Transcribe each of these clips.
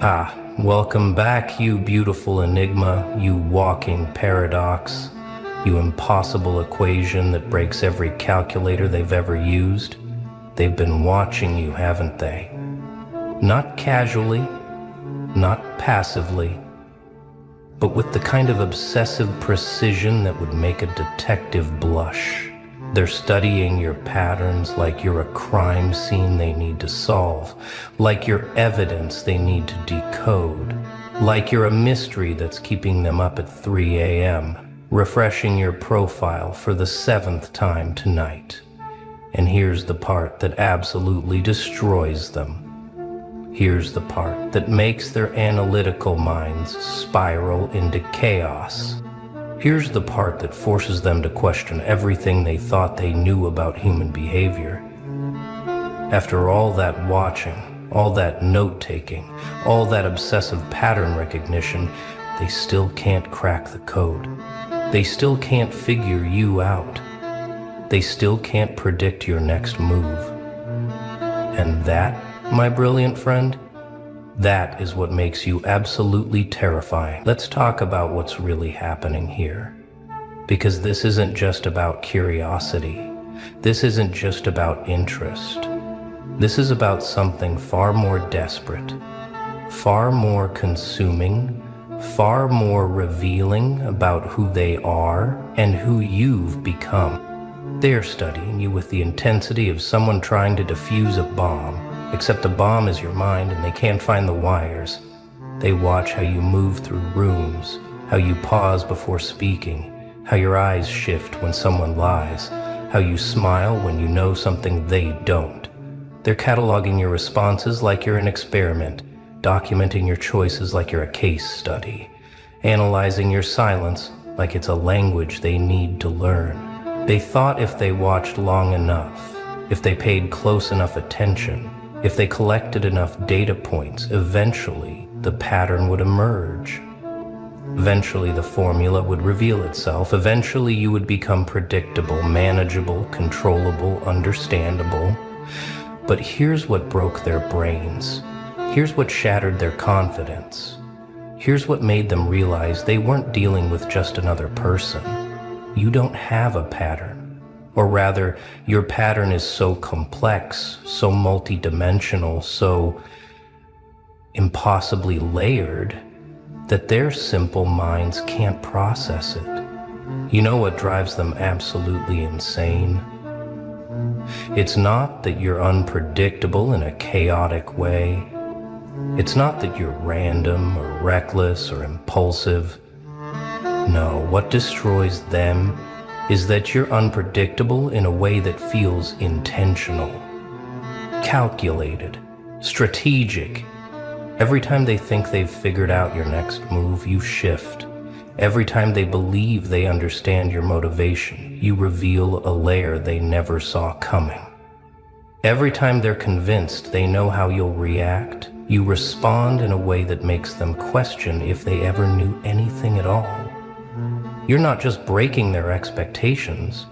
Welcome back, you beautiful enigma, you walking paradox, you impossible equation that breaks every calculator they've ever used. They've been watching you, haven't they? Not casually, not passively, but with the kind of obsessive precision that would make a detective blush. They're studying your patterns like you're a crime scene they need to solve, like you're evidence they need to decode, like you're a mystery that's keeping them up at 3 a.m., refreshing your profile for the 7th time tonight. And here's the part that absolutely destroys them. Here's the part that makes their analytical minds spiral into chaos. Here's the part that forces them to question everything they thought they knew about human behavior. After all that watching, all that note-taking, all that obsessive pattern recognition, they still can't crack the code. They still can't figure you out. They still can't predict your next move. And that, my brilliant friend, that is what makes you absolutely terrifying. Let's talk about what's really happening here. Because this isn't just about curiosity. This isn't just about interest. This is about something far more desperate, far more consuming, far more revealing about who they are and who you've become. They're studying you with the intensity of someone trying to defuse a bomb. Except the bomb is your mind and they can't find the wires. They watch how you move through rooms, how you pause before speaking, how your eyes shift when someone lies, how you smile when you know something they don't. They're cataloging your responses like you're an experiment, documenting your choices like you're a case study, analyzing your silence like it's a language they need to learn. They thought if they watched long enough, if they paid close enough attention, if they collected enough data points, eventually the pattern would emerge. Eventually the formula would reveal itself. Eventually you would become predictable, manageable, controllable, understandable. But here's what broke their brains. Here's what shattered their confidence. Here's what made them realize they weren't dealing with just another person. You don't have a pattern. Or rather, your pattern is so complex, so multidimensional, so impossibly layered that their simple minds can't process it. You know what drives them absolutely insane? It's not that you're unpredictable in a chaotic way. It's not that you're random or reckless or impulsive. No, what destroys them is that you're unpredictable in a way that feels intentional, calculated, strategic. Every time they think they've figured out your next move, you shift. Every time they believe they understand your motivation, you reveal a layer they never saw coming. Every time they're convinced they know how you'll react, you respond in a way that makes them question if they ever knew anything at all. You're not just breaking their expectations,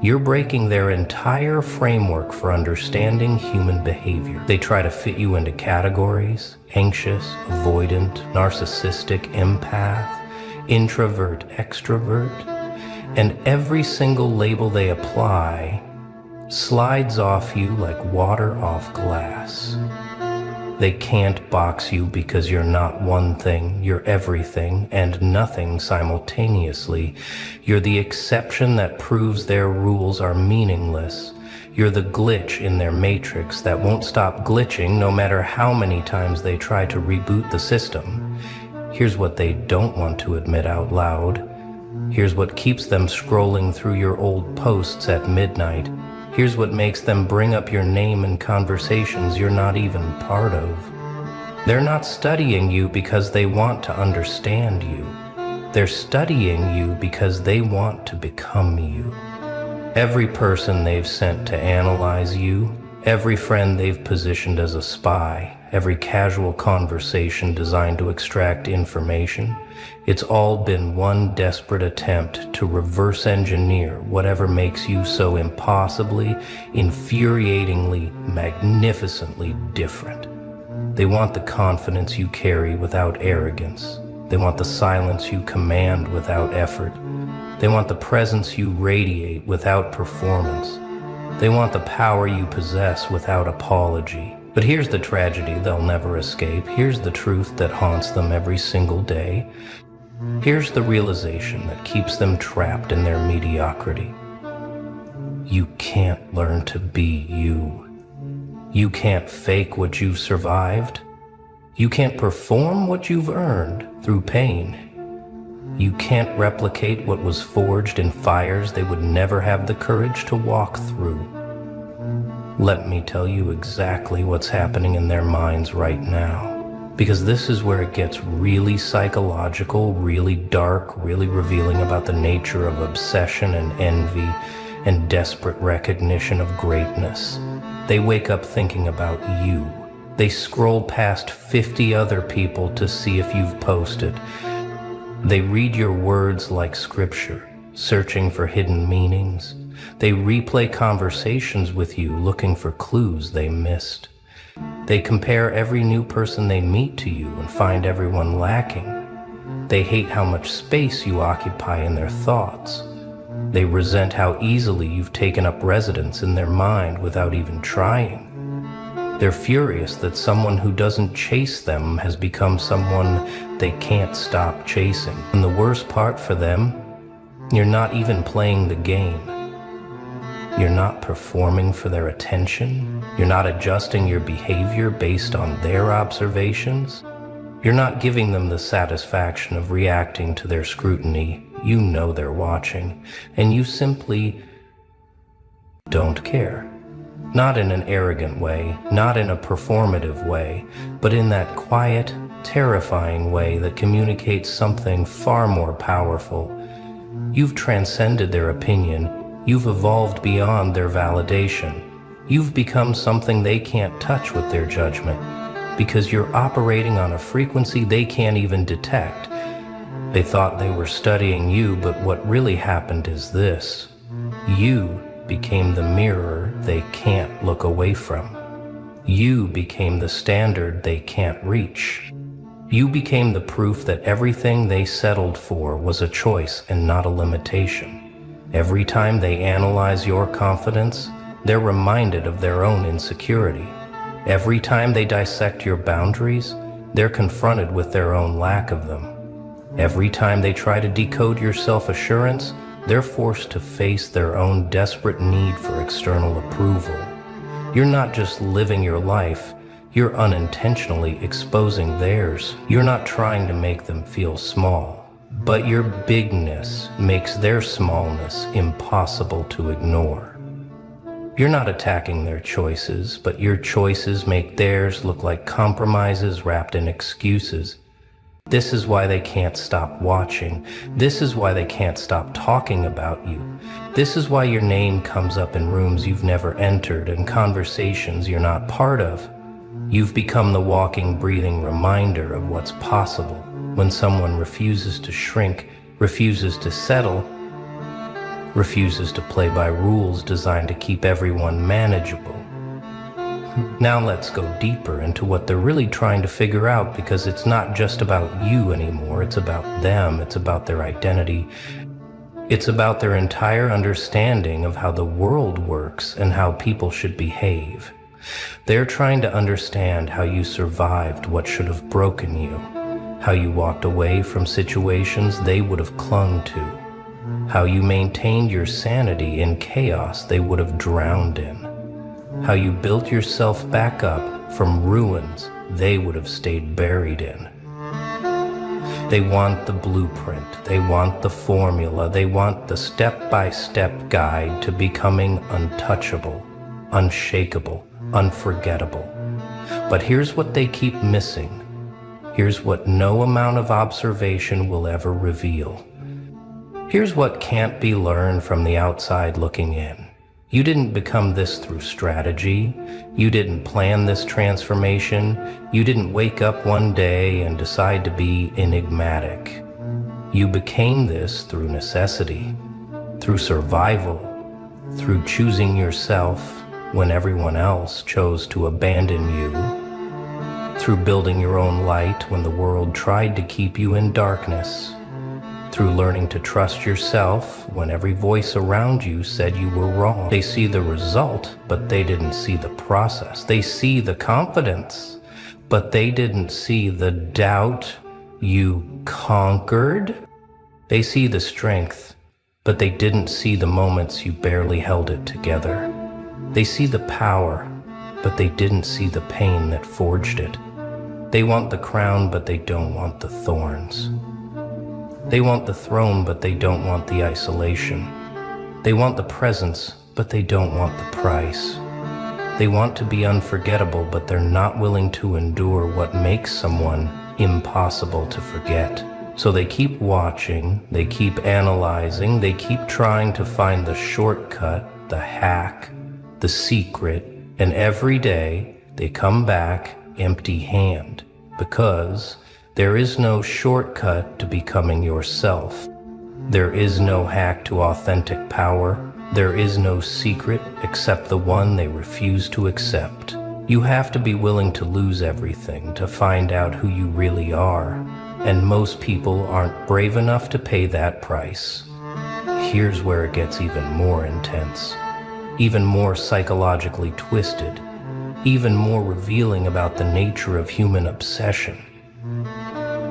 you're breaking their entire framework for understanding human behavior. They try to fit you into categories: anxious, avoidant, narcissistic, empath, introvert, extrovert, and every single label they apply slides off you like water off glass. They can't box you because you're not one thing, you're everything and nothing simultaneously. You're the exception that proves their rules are meaningless. You're the glitch in their matrix that won't stop glitching no matter how many times they try to reboot the system. Here's what they don't want to admit out loud. Here's what keeps them scrolling through your old posts at midnight. Here's what makes them bring up your name in conversations you're not even part of. They're not studying you because they want to understand you. They're studying you because they want to become you. Every person they've sent to analyze you, every friend they've positioned as a spy, every casual conversation designed to extract information, it's all been one desperate attempt to reverse engineer whatever makes you so impossibly, infuriatingly, magnificently different. They want the confidence you carry without arrogance. They want the silence you command without effort. They want the presence you radiate without performance. They want the power you possess without apology. But here's the tragedy they'll never escape. Here's the truth that haunts them every single day. Here's the realization that keeps them trapped in their mediocrity. You can't learn to be you. You can't fake what you've survived. You can't perform what you've earned through pain. You can't replicate what was forged in fires they would never have the courage to walk through. Let me tell you exactly what's happening in their minds right now, because this is where it gets really psychological, really dark, really revealing about the nature of obsession and envy and desperate recognition of greatness. They wake up thinking about you. They scroll past 50 other people to see if you've posted. They read your words like scripture, searching for hidden meanings. They replay conversations with you, looking for clues they missed. They compare every new person they meet to you and find everyone lacking. They hate how much space you occupy in their thoughts. They resent how easily you've taken up residence in their mind without even trying. They're furious that someone who doesn't chase them has become someone they can't stop chasing. And the worst part for them, you're not even playing the game. You're not performing for their attention. You're not adjusting your behavior based on their observations. You're not giving them the satisfaction of reacting to their scrutiny. You know they're watching, and you simply don't care. Not in an arrogant way, not in a performative way, but in that quiet, terrifying way that communicates something far more powerful. You've transcended their opinion. You've evolved beyond their validation. You've become something they can't touch with their judgment, because you're operating on a frequency they can't even detect. They thought they were studying you, but what really happened is this. You became the mirror they can't look away from. You became the standard they can't reach. You became the proof that everything they settled for was a choice and not a limitation. Every time they analyze your confidence, they're reminded of their own insecurity. Every time they dissect your boundaries, they're confronted with their own lack of them. Every time they try to decode your self-assurance, they're forced to face their own desperate need for external approval. You're not just living your life, you're unintentionally exposing theirs. You're not trying to make them feel small, but your bigness makes their smallness impossible to ignore. You're not attacking their choices, but your choices make theirs look like compromises wrapped in excuses. This is why they can't stop watching. This is why they can't stop talking about you. This is why your name comes up in rooms you've never entered and conversations you're not part of. You've become the walking, breathing reminder of what's possible when someone refuses to shrink, refuses to settle, refuses to play by rules designed to keep everyone manageable. Now let's go deeper into what they're really trying to figure out, because it's not just about you anymore. It's about them. It's about their identity. It's about their entire understanding of how the world works and how people should behave. They're trying to understand how you survived what should have broken you, how you walked away from situations they would have clung to, how you maintained your sanity in chaos they would have drowned in, how you built yourself back up from ruins they would have stayed buried in. They want the blueprint, they want the formula, they want the step-by-step guide to becoming untouchable, unshakable, unforgettable. But here's what they keep missing. Here's what no amount of observation will ever reveal. Here's what can't be learned from the outside looking in. You didn't become this through strategy. You didn't plan this transformation. You didn't wake up one day and decide to be enigmatic. You became this through necessity, through survival, through choosing yourself when everyone else chose to abandon you, through building your own light when the world tried to keep you in darkness, through learning to trust yourself when every voice around you said you were wrong. They see the result, but they didn't see the process. They see the confidence, but they didn't see the doubt you conquered. They see the strength, but they didn't see the moments you barely held it together. They see the power, but they didn't see the pain that forged it. They want the crown, but they don't want the thorns. They want the throne, but they don't want the isolation. They want the presence, but they don't want the price. They want to be unforgettable, but they're not willing to endure what makes someone impossible to forget. So they keep watching, they keep analyzing, they keep trying to find the shortcut, the hack, the secret, and every day they come back empty-handed, because there is no shortcut to becoming yourself. There is no hack to authentic power. There is no secret except the one they refuse to accept. You have to be willing to lose everything to find out who you really are, and most people aren't brave enough to pay that price. Here's where it gets even more intense, even more psychologically twisted, even more revealing about the nature of human obsession.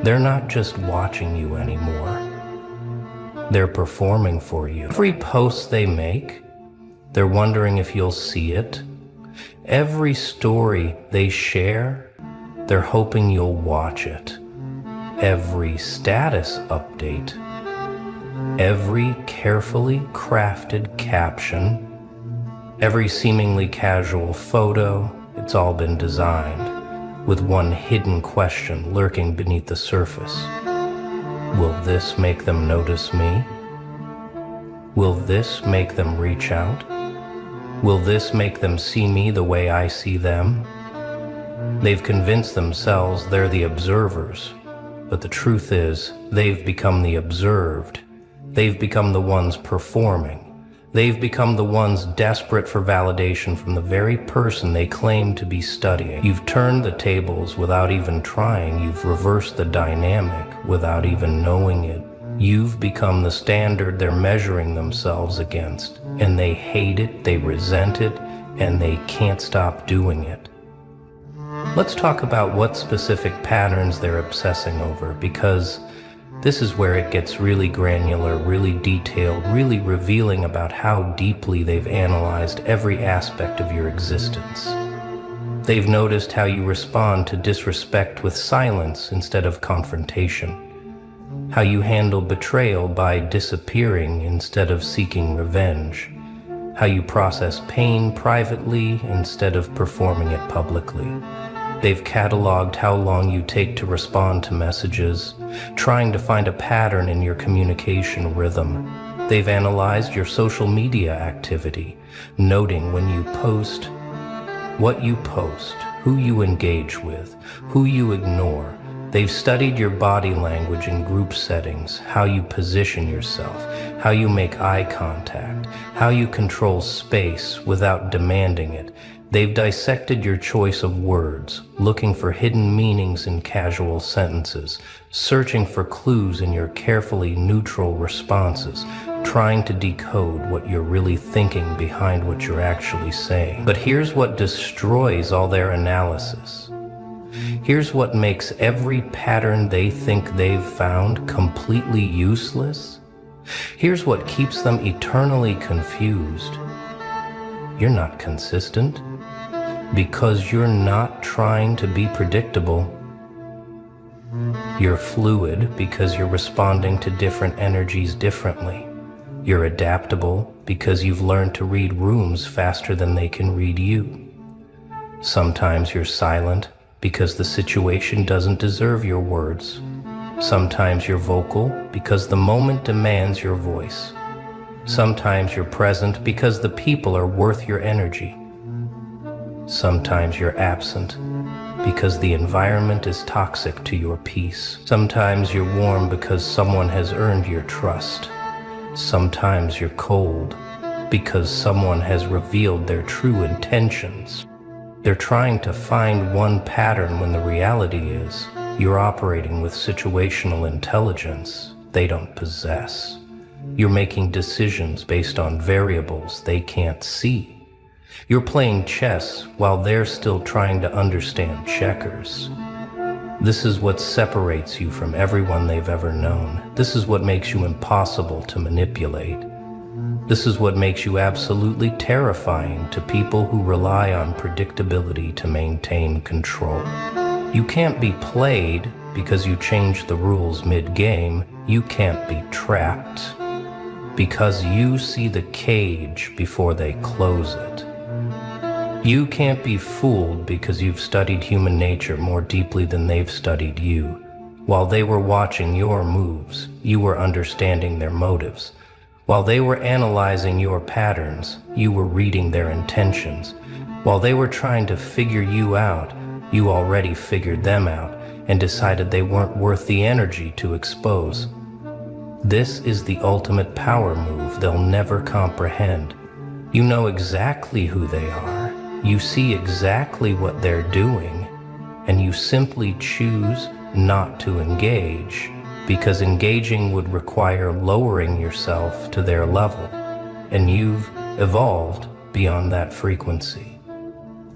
They're not just watching you anymore. They're performing for you. Every post they make, they're wondering if you'll see it. Every story they share, they're hoping you'll watch it. Every status update, every carefully crafted caption, every seemingly casual photo, it's all been designed with one hidden question lurking beneath the surface. Will this make them notice me? Will this make them reach out? Will this make them see me the way I see them? They've convinced themselves they're the observers, but the truth is, they've become the observed. They've become the ones performing. They've become the ones desperate for validation from the very person they claim to be studying. You've turned the tables without even trying. You've reversed the dynamic without even knowing it. You've become the standard they're measuring themselves against, and they hate it, they resent it, and they can't stop doing it. Let's talk about what specific patterns they're obsessing over, because this is where it gets really granular, really detailed, really revealing about how deeply they've analyzed every aspect of your existence. They've noticed how you respond to disrespect with silence instead of confrontation, how you handle betrayal by disappearing instead of seeking revenge, how you process pain privately instead of performing it publicly. They've cataloged how long you take to respond to messages, trying to find a pattern in your communication rhythm. They've analyzed your social media activity, noting when you post, what you post, who you engage with, who you ignore. They've studied your body language in group settings, how you position yourself, how you make eye contact, how you control space without demanding it. They've dissected your choice of words, looking for hidden meanings in casual sentences, searching for clues in your carefully neutral responses, trying to decode what you're really thinking behind what you're actually saying. But here's what destroys all their analysis. Here's what makes every pattern they think they've found completely useless. Here's what keeps them eternally confused. You're not consistent because you're not trying to be predictable. You're fluid because you're responding to different energies differently. You're adaptable because you've learned to read rooms faster than they can read you. Sometimes you're silent because the situation doesn't deserve your words. Sometimes you're vocal because the moment demands your voice. Sometimes you're present because the people are worth your energy. Sometimes you're absent because the environment is toxic to your peace. Sometimes you're warm because someone has earned your trust. Sometimes you're cold because someone has revealed their true intentions. They're trying to find one pattern when the reality is you're operating with situational intelligence they don't possess. You're making decisions based on variables they can't see. You're playing chess while they're still trying to understand checkers. This is what separates you from everyone they've ever known. This is what makes you impossible to manipulate. This is what makes you absolutely terrifying to people who rely on predictability to maintain control. You can't be played because you changed the rules mid-game. You can't be trapped because you see the cage before they close it. You can't be fooled because you've studied human nature more deeply than they've studied you. While they were watching your moves, you were understanding their motives. While they were analyzing your patterns, you were reading their intentions. While they were trying to figure you out, you already figured them out and decided they weren't worth the energy to expose. This is the ultimate power move they'll never comprehend. You know exactly who they are. You see exactly what they're doing, and you simply choose not to engage, because engaging would require lowering yourself to their level, and you've evolved beyond that frequency.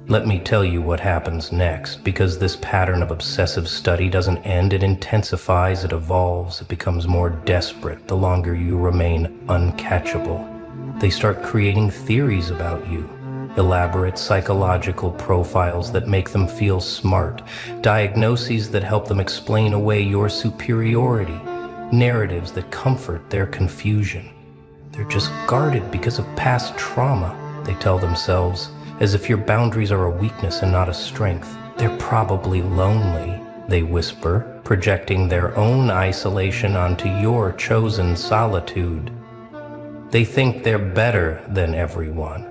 Let me tell you what happens next, because this pattern of obsessive study doesn't end, it intensifies, it evolves, it becomes more desperate the longer you remain uncatchable. They start creating theories about you, elaborate psychological profiles that make them feel smart, diagnoses that help them explain away your superiority, narratives that comfort their confusion. They're just guarded because of past trauma, they tell themselves, as if your boundaries are a weakness and not a strength. They're probably lonely, they whisper, projecting their own isolation onto your chosen solitude. They think they're better than everyone.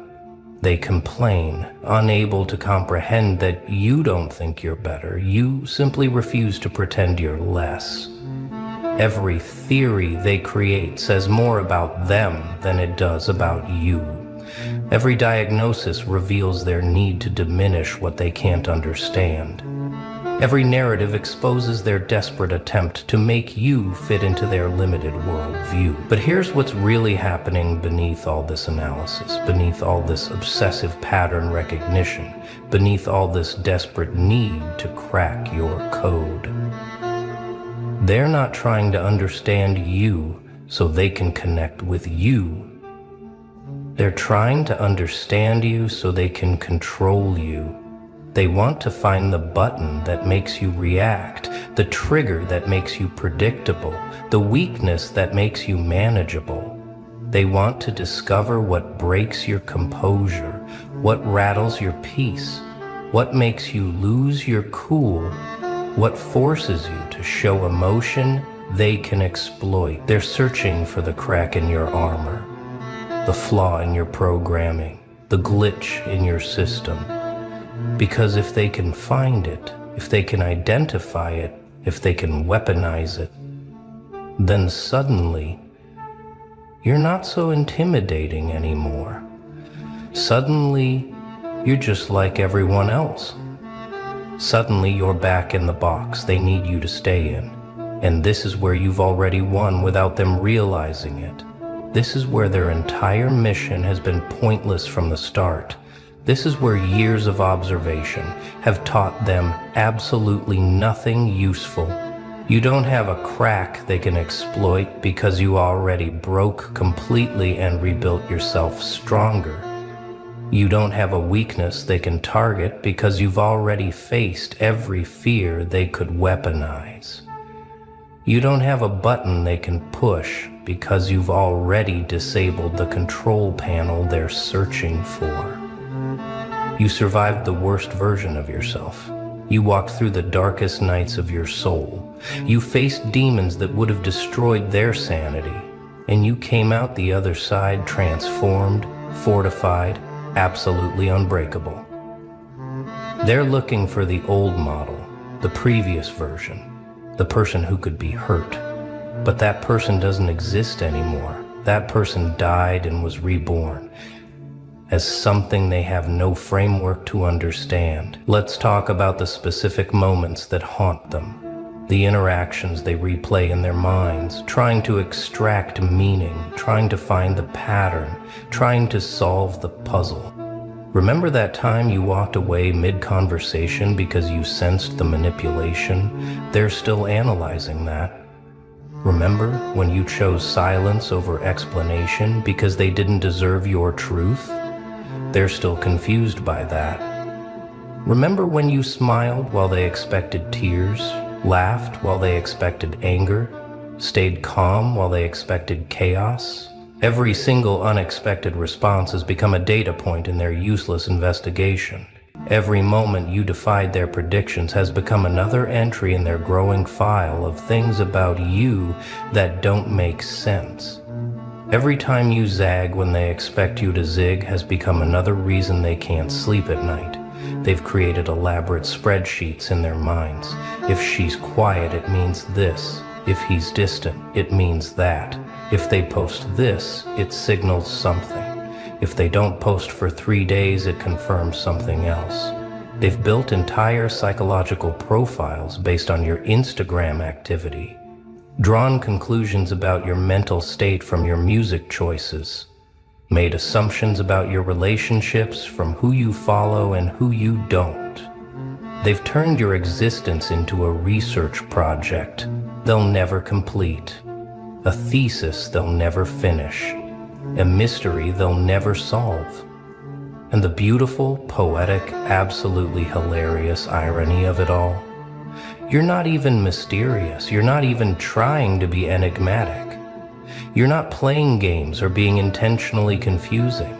They complain, unable to comprehend that you don't think you're better. You simply refuse to pretend you're less. Every theory they create says more about them than it does about you. Every diagnosis reveals their need to diminish what they can't understand. Every narrative exposes their desperate attempt to make you fit into their limited worldview. But here's what's really happening beneath all this analysis, beneath all this obsessive pattern recognition, beneath all this desperate need to crack your code. They're not trying to understand you so they can connect with you. They're trying to understand you so they can control you. They want to find the button that makes you react, the trigger that makes you predictable, the weakness that makes you manageable. They want to discover what breaks your composure, what rattles your peace, what makes you lose your cool, what forces you to show emotion they can exploit. They're searching for the crack in your armor, the flaw in your programming, the glitch in your system. Because if they can find it, if they can identify it, if they can weaponize it, then suddenly you're not so intimidating anymore. Suddenly you're just like everyone else. Suddenly you're back in the box they need you to stay in. And this is where you've already won without them realizing it. This is where their entire mission has been pointless from the start. This is where years of observation have taught them absolutely nothing useful. You don't have a crack they can exploit because you already broke completely and rebuilt yourself stronger. You don't have a weakness they can target because you've already faced every fear they could weaponize. You don't have a button they can push because you've already disabled the control panel they're searching for. You survived the worst version of yourself. You walked through the darkest nights of your soul. You faced demons that would have destroyed their sanity. And you came out the other side transformed, fortified, absolutely unbreakable. They're looking for the old model, the previous version, the person who could be hurt. But that person doesn't exist anymore. That person died and was reborn. as something they have no framework to understand. Let's talk about the specific moments that haunt them, the interactions they replay in their minds, trying to extract meaning, trying to find the pattern, trying to solve the puzzle. Remember that time you walked away mid-conversation because you sensed the manipulation? They're still analyzing that. Remember when you chose silence over explanation because they didn't deserve your truth? They're still confused by that. Remember when you smiled while they expected tears, laughed while they expected anger, stayed calm while they expected chaos? Every single unexpected response has become a data point in their useless investigation. Every moment you defied their predictions has become another entry in their growing file of things about you that don't make sense. Every time you zag when they expect you to zig has become another reason they can't sleep at night. They've created elaborate spreadsheets in their minds. If she's quiet, it means this. If he's distant, it means that. If they post this, it signals something. If they don't post for 3 days, it confirms something else. They've built entire psychological profiles based on your Instagram activity, drawn conclusions about your mental state from your music choices, made assumptions about your relationships from who you follow and who you don't. They've turned your existence into a research project they'll never complete, a thesis they'll never finish, a mystery they'll never solve. And the beautiful, poetic, absolutely hilarious irony of it all, you're not even mysterious, you're not even trying to be enigmatic. You're not playing games or being intentionally confusing.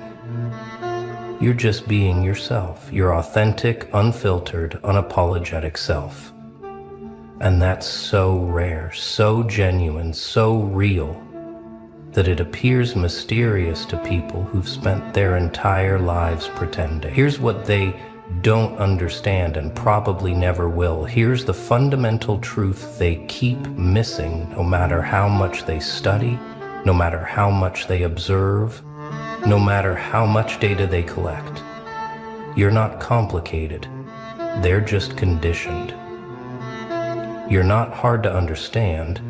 You're just being yourself, your authentic, unfiltered, unapologetic self. And that's so rare, so genuine, so real, that it appears mysterious to people who've spent their entire lives pretending. Here's what they don't understand and probably never will. Here's the fundamental truth they keep missing no matter how much they study, no matter how much they observe, no matter how much data they collect. You're not complicated. They're just conditioned. You're not hard to understand.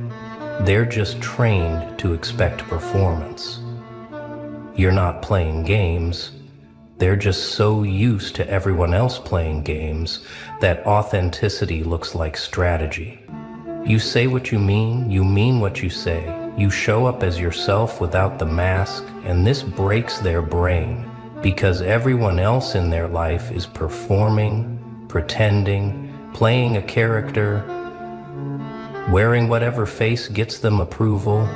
They're just trained to expect performance. You're not playing games. They're just so used to everyone else playing games that authenticity looks like strategy. You say what you mean what you say. You show up as yourself without the mask, and this breaks their brain because everyone else in their life is performing, pretending, playing a character, wearing whatever face gets them approval.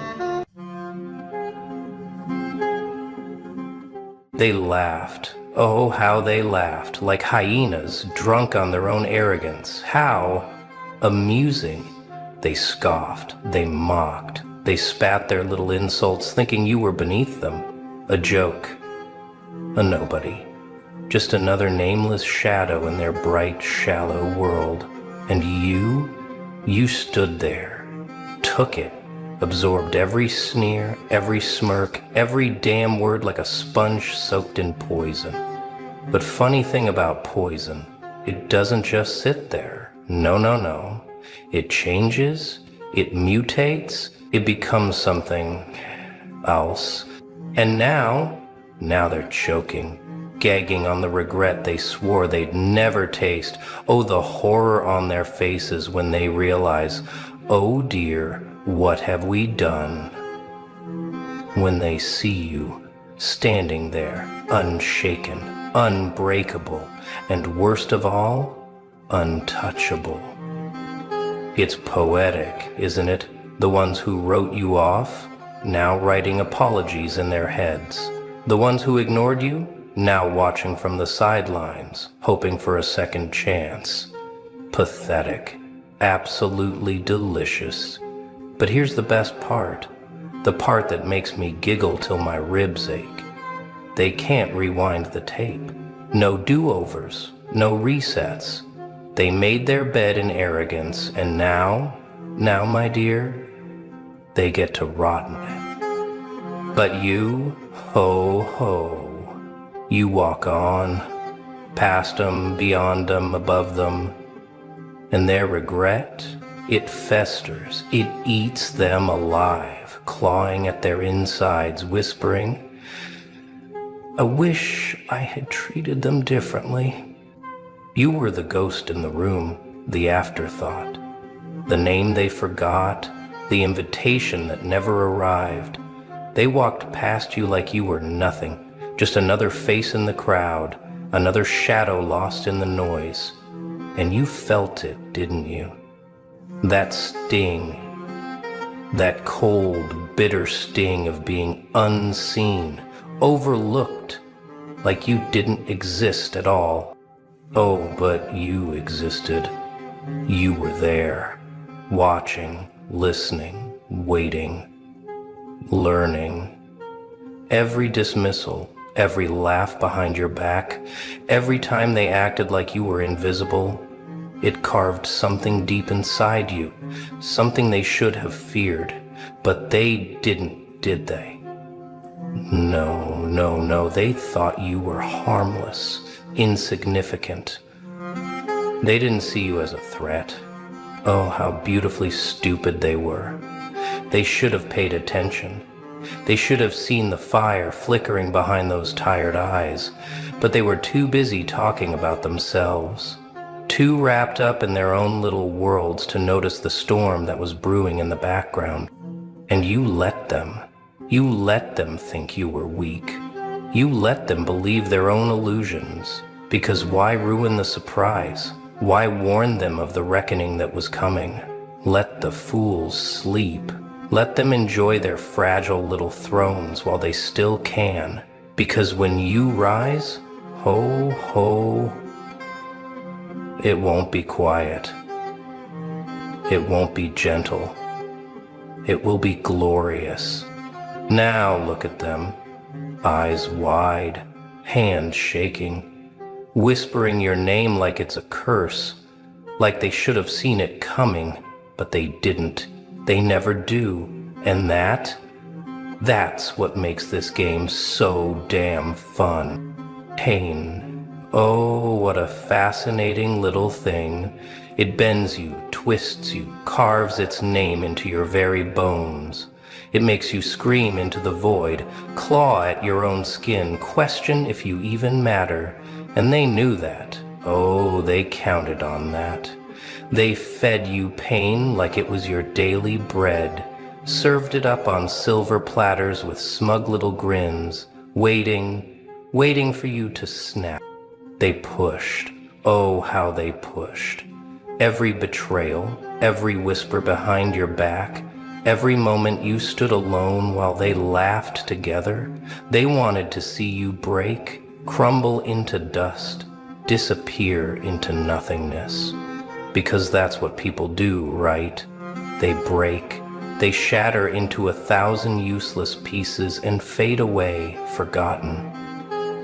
They laughed. Oh, how they laughed, like hyenas drunk on their own arrogance. How amusing. They scoffed, they mocked, they spat their little insults thinking you were beneath them. A joke, a nobody, just another nameless shadow in their bright, shallow world. And you stood there, took it, absorbed every sneer, every smirk, every damn word like a sponge soaked in poison. But funny thing about poison, it doesn't just sit there. No. It changes, it mutates, it becomes something else. And now they're choking, gagging on the regret they swore they'd never taste. Oh, the horror on their faces when they realize, oh dear, what have we done? When they see you standing there, unshaken, unbreakable, and worst of all, untouchable. It's poetic, isn't it? The ones who wrote you off, now writing apologies in their heads. The ones who ignored you, now watching from the sidelines, hoping for a second chance. Pathetic. Absolutely delicious. But here's the best part. The part that makes me giggle till my ribs ache. They can't rewind the tape. No do-overs, no resets. They made their bed in arrogance, and now, my dear, they get to rot in it. But you, ho, You walk on, past them, beyond them, above them, and their regret, it festers, it eats them alive, clawing at their insides, whispering, "I wish I had treated them differently." You were the ghost in the room, the afterthought, the name they forgot, the invitation that never arrived. They walked past you like you were nothing, just another face in the crowd, another shadow lost in the noise. And you felt it, didn't you? That sting, that cold, bitter sting of being unseen, overlooked, like you didn't exist at all. Oh, but you existed. You were there, watching, listening, waiting, learning. Every dismissal, every laugh behind your back, every time they acted like you were invisible, it carved something deep inside you, something they should have feared, but they didn't, did they? No, they thought you were harmless, insignificant. They didn't see you as a threat. Oh, how beautifully stupid they were. They should have paid attention. They should have seen the fire flickering behind those tired eyes, but they were too busy talking about themselves, too wrapped up in their own little worlds to notice the storm that was brewing in the background. And you let them. You let them think you were weak. You let them believe their own illusions, because why ruin the surprise? Why warn them of the reckoning that was coming? Let the fools sleep. Let them enjoy their fragile little thrones while they still can, because when you rise, ho, ho, it won't be quiet. It won't be gentle. It will be glorious. Now look at them, eyes wide, hands shaking, whispering your name like it's a curse, like they should have seen it coming, but they didn't. They never do. And that's what makes this game so damn fun. Pain. Oh, what a fascinating little thing. It bends you, twists you, carves its name into your very bones. It makes you scream into the void, claw at your own skin, question if you even matter. And they knew that. Oh, they counted on that. They fed you pain like it was your daily bread, served it up on silver platters with smug little grins, waiting for you to snap. They pushed. Oh, how they pushed. Every betrayal, every whisper behind your back, every moment you stood alone while they laughed together, they wanted to see you break, crumble into dust, disappear into nothingness. Because that's what people do, right? They break, they shatter into 1,000 useless pieces and fade away, forgotten.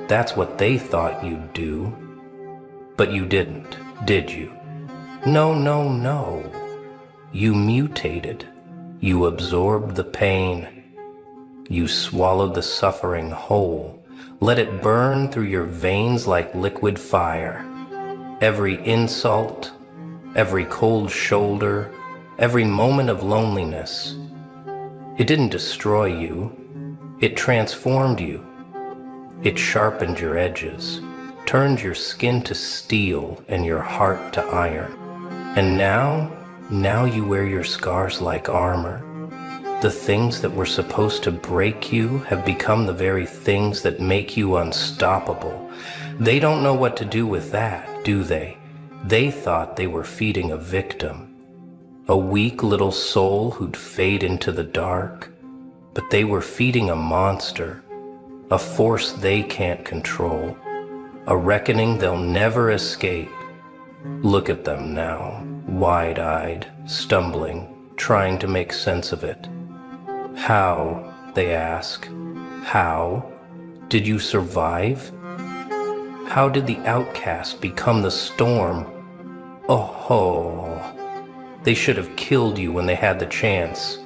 That's what they thought you'd do. But you didn't, did you? No. You mutated. You absorbed the pain. You swallowed the suffering whole. Let it burn through your veins like liquid fire. Every insult, every cold shoulder, every moment of loneliness. It didn't destroy you. It transformed you. It sharpened your edges, turned your skin to steel and your heart to iron. And now you wear your scars like armor. The things that were supposed to break you have become the very things that make you unstoppable. They don't know what to do with that, do they? They thought they were feeding a victim, a weak little soul who'd fade into the dark. But they were feeding a monster, a force they can't control, a reckoning they'll never escape. Look at them now, wide-eyed, stumbling, trying to make sense of it. How, they ask, how did you survive? How did the outcast become the storm? Oh, they should have killed you when they had the chance.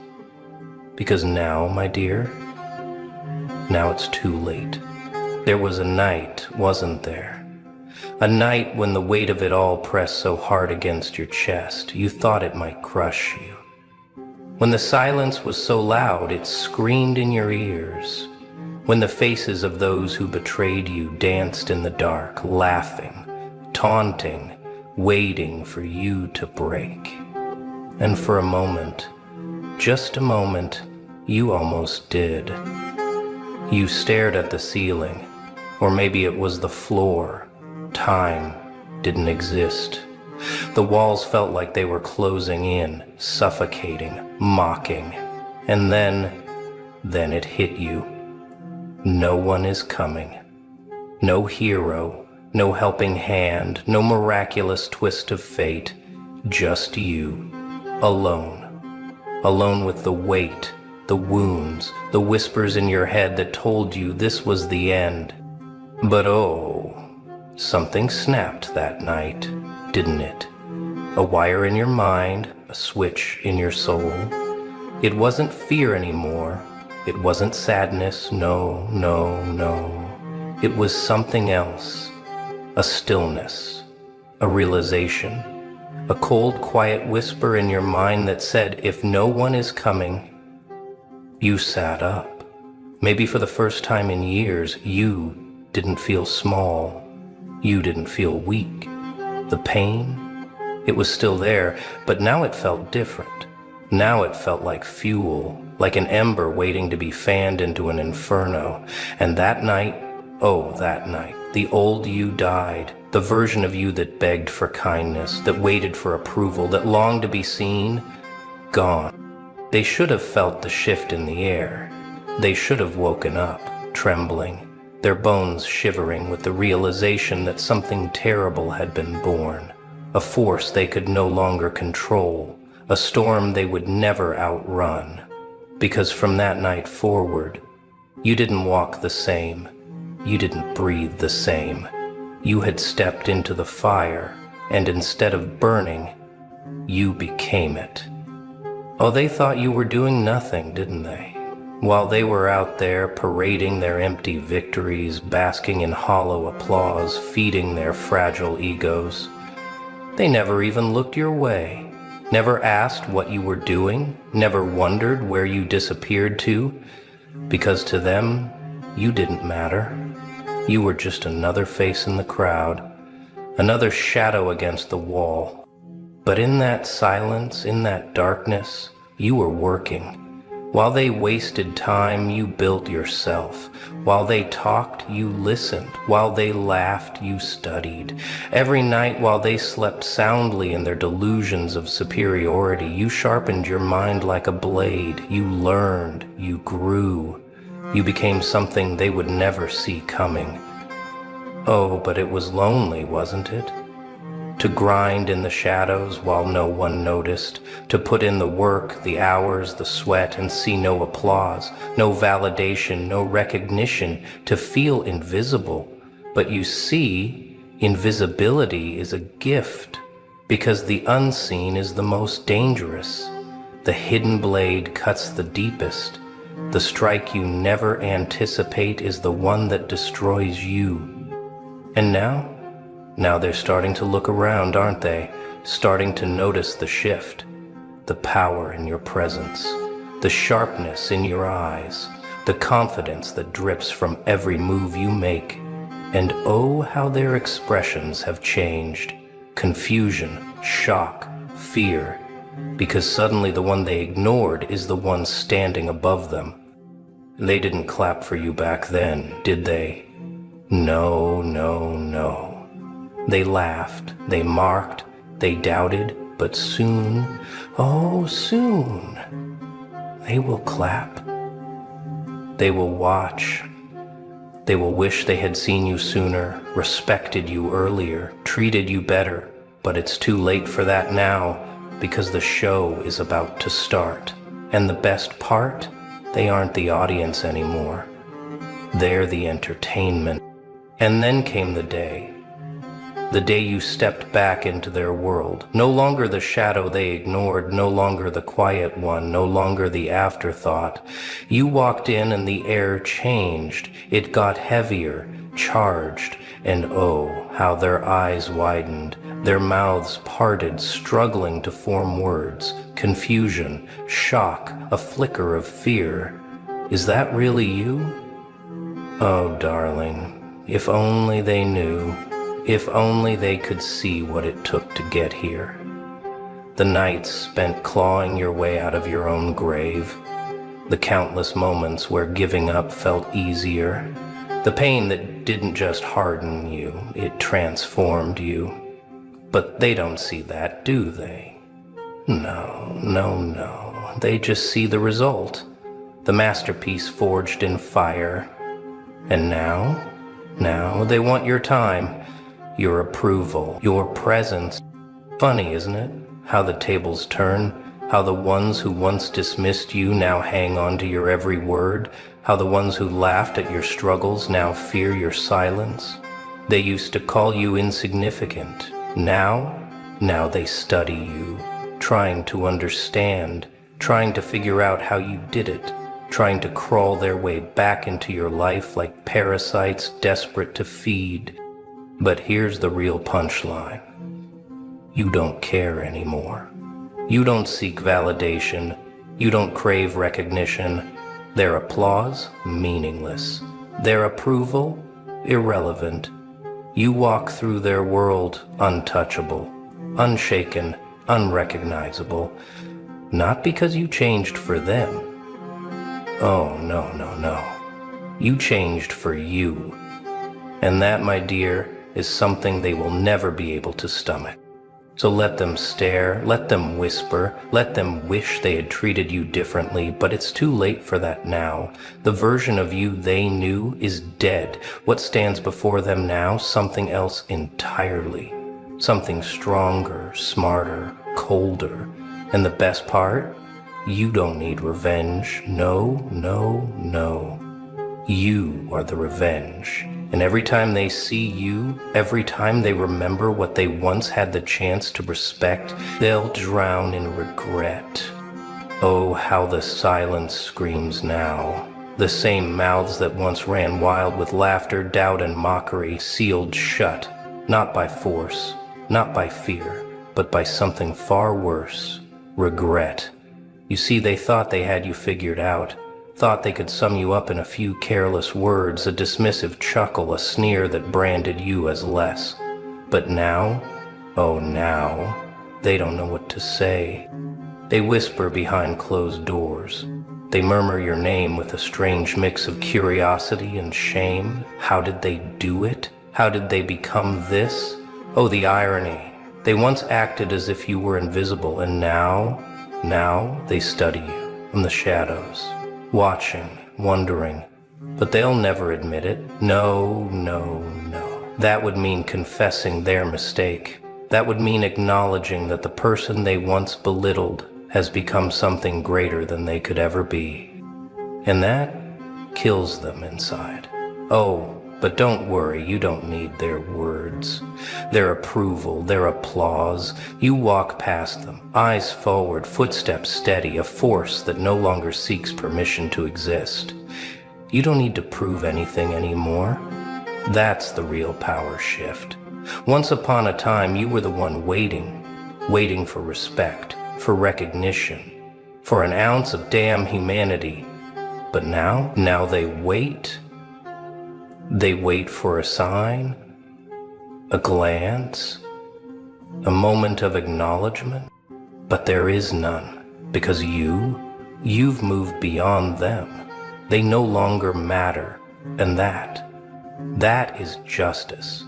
Because now, my dear, now it's too late. There was a night, wasn't there? A night when the weight of it all pressed so hard against your chest, you thought it might crush you. When the silence was so loud it screamed in your ears. When the faces of those who betrayed you danced in the dark, laughing, taunting, waiting for you to break. And for a moment, just a moment, you almost did. You stared at the ceiling, or maybe it was the floor. Time didn't exist. The walls felt like they were closing in, suffocating, mocking. And then it hit you. No one is coming. No hero, no helping hand, no miraculous twist of fate. Just you, alone. Alone with the weight, the wounds, the whispers in your head that told you this was the end. But oh, something snapped that night, didn't it? A wire in your mind, a switch in your soul. It wasn't fear anymore. It wasn't sadness, no, no, no. It was something else. A stillness, a realization, a cold, quiet whisper in your mind that said, if no one is coming. You sat up. Maybe for the first time in years, you didn't feel small. You didn't feel weak. The pain, it was still there, but now it felt different. Now it felt like fuel, like an ember waiting to be fanned into an inferno. And that night, oh, that night, the old you died, the version of you that begged for kindness, that waited for approval, that longed to be seen, gone. They should have felt the shift in the air. They should have woken up, trembling, their bones shivering with the realization that something terrible had been born, a force they could no longer control, a storm they would never outrun. Because from that night forward, you didn't walk the same, you didn't breathe the same. You had stepped into the fire, and instead of burning, you became it. Oh, they thought you were doing nothing, didn't they? While they were out there parading their empty victories, basking in hollow applause, feeding their fragile egos. They never even looked your way, never asked what you were doing, never wondered where you disappeared to, because to them, you didn't matter. You were just another face in the crowd, another shadow against the wall. But in that silence, in that darkness, you were working. While they wasted time, you built yourself. While they talked, you listened. While they laughed, you studied. Every night while they slept soundly in their delusions of superiority, you sharpened your mind like a blade. You learned, you grew. You became something they would never see coming. Oh, but it was lonely, wasn't it? To grind in the shadows while no one noticed, to put in the work, the hours, the sweat, and see no applause, no validation, no recognition, to feel invisible. But you see, invisibility is a gift, because the unseen is the most dangerous. The hidden blade cuts the deepest. The strike you never anticipate is the one that destroys you. And now they're starting to look around, aren't they? Starting to notice the shift, the power in your presence, the sharpness in your eyes, the confidence that drips from every move you make. And oh, how their expressions have changed. Confusion, shock, fear, because suddenly the one they ignored is the one standing above them. They didn't clap for you back then, did they? No, no, no. They laughed, they mocked, they doubted, but soon, oh soon, they will clap. They will watch. They will wish they had seen you sooner, respected you earlier, treated you better, but it's too late for that now, because the show is about to start. And the best part, they aren't the audience anymore. They're the entertainment. And then came the day The day you stepped back into their world, no longer the shadow they ignored, no longer the quiet one, no longer the afterthought. You walked in and the air changed. It got heavier, charged, and oh, how their eyes widened, their mouths parted, struggling to form words. Confusion, shock, a flicker of fear. Is that really you? Oh, darling, if only they knew. If only they could see what it took to get here. The nights spent clawing your way out of your own grave. The countless moments where giving up felt easier. The pain that didn't just harden you, it transformed you. But they don't see that, do they? No, no, no. They just see the result. The masterpiece forged in fire. And now they want your time. Your approval, your presence. Funny, isn't it? How the tables turn, how the ones who once dismissed you now hang on to your every word, how the ones who laughed at your struggles now fear your silence. They used to call you insignificant. Now they study you, trying to understand, trying to figure out how you did it, trying to crawl their way back into your life like parasites desperate to feed. But here's the real punchline. You don't care anymore. You don't seek validation. You don't crave recognition. Their applause, meaningless. Their approval, irrelevant. You walk through their world untouchable, unshaken, unrecognizable. Not because you changed for them. Oh, no, no, no. You changed for you. And that, my dear, is something they will never be able to stomach. So let them stare, let them whisper, let them wish they had treated you differently, but it's too late for that now. The version of you they knew is dead. What stands before them now? Something else entirely. Something stronger, smarter, colder. And the best part? You don't need revenge. No, no, no. You are the revenge. And every time they see you, every time they remember what they once had the chance to respect, they'll drown in regret. Oh, how the silence screams now. The same mouths that once ran wild with laughter, doubt, and mockery, sealed shut, not by force, not by fear, but by something far worse, regret. You see, they thought they had you figured out. Thought they could sum you up in a few careless words, a dismissive chuckle, a sneer that branded you as less. But now, oh now, they don't know what to say. They whisper behind closed doors. They murmur your name with a strange mix of curiosity and shame. How did they do it? How did they become this? Oh, the irony. They once acted as if you were invisible, and now they study you from the shadows. Watching, wondering, but they'll never admit it. No, no, no. That would mean confessing their mistake. That would mean acknowledging that the person they once belittled has become something greater than they could ever be. And that kills them inside. Oh, but don't worry, you don't need their words, their approval, their applause. You walk past them, eyes forward, footsteps steady, a force that no longer seeks permission to exist. You don't need to prove anything anymore. That's the real power shift. Once upon a time, you were the one waiting for respect, for recognition, for an ounce of damn humanity. But now they wait. They wait for a sign, a glance, a moment of acknowledgement, but there is none, because you've moved beyond them. They no longer matter, and that is justice.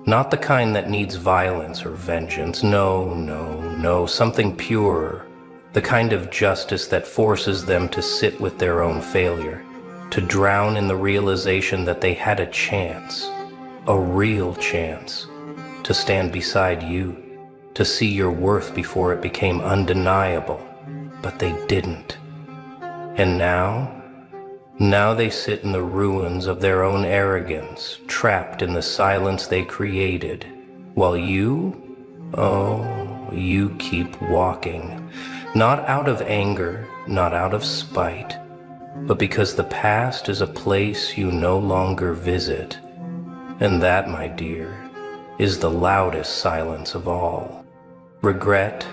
Not the kind that needs violence or vengeance, no, something purer, the kind of justice that forces them to sit with their own failure, to drown in the realization that they had a chance, a real chance, to stand beside you, to see your worth before it became undeniable, but they didn't. And now they sit in the ruins of their own arrogance, trapped in the silence they created, while you keep walking, not out of anger, not out of spite, but because the past is a place you no longer visit. And that, my dear, is the loudest silence of all. Regret,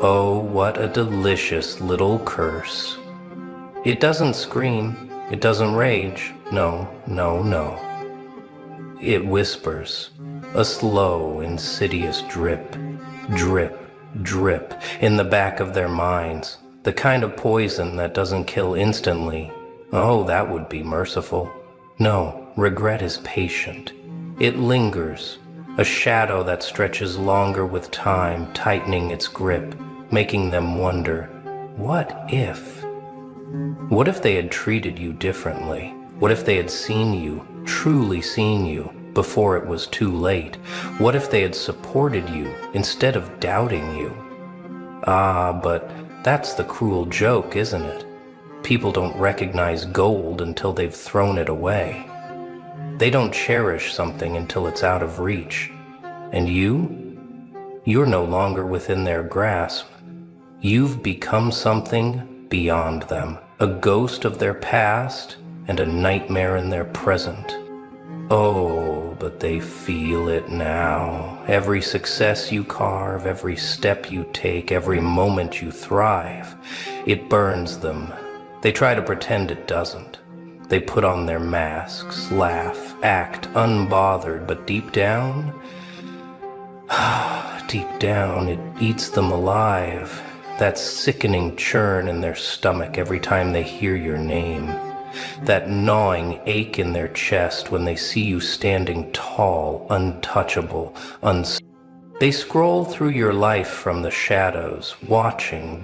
oh, what a delicious little curse. It doesn't scream, it doesn't rage, no, no, no. It whispers, a slow, insidious drip, drip, drip in the back of their minds, the kind of poison that doesn't kill instantly. Oh, that would be merciful. No, regret is patient. It lingers, a shadow that stretches longer with time, tightening its grip, making them wonder, what if? What if they had treated you differently? What if they had seen you, truly seen you, before it was too late? What if they had supported you instead of doubting you? Ah, but that's the cruel joke, isn't it? People don't recognize gold until they've thrown it away. They don't cherish something until it's out of reach. And you're no longer within their grasp. You've become something beyond them, a ghost of their past and a nightmare in their present. Oh, but they feel it now. Every success you carve, every step you take, every moment you thrive, it burns them. They try to pretend it doesn't. They put on their masks, laugh, act unbothered, but deep down, it eats them alive. That sickening churn in their stomach every time they hear your name. That gnawing ache in their chest when they see you standing tall, untouchable, They scroll through your life from the shadows, watching,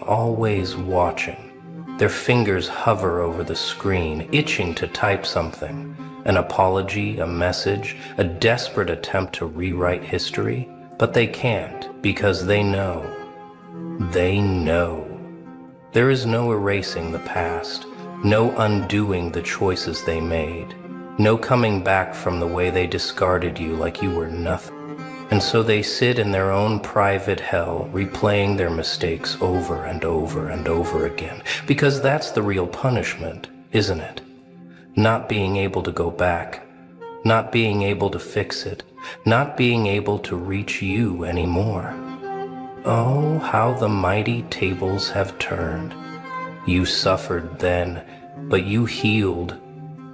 always watching. Their fingers hover over the screen, itching to type something. An apology, a message, a desperate attempt to rewrite history. But they can't, because they know. They know. There is no erasing the past, no undoing the choices they made, no coming back from the way they discarded you like you were nothing. And so they sit in their own private hell, replaying their mistakes over and over and over again. Because that's the real punishment, isn't it? Not being able to go back, not being able to fix it, not being able to reach you anymore. Oh, how the mighty tables have turned. You suffered then, but you healed.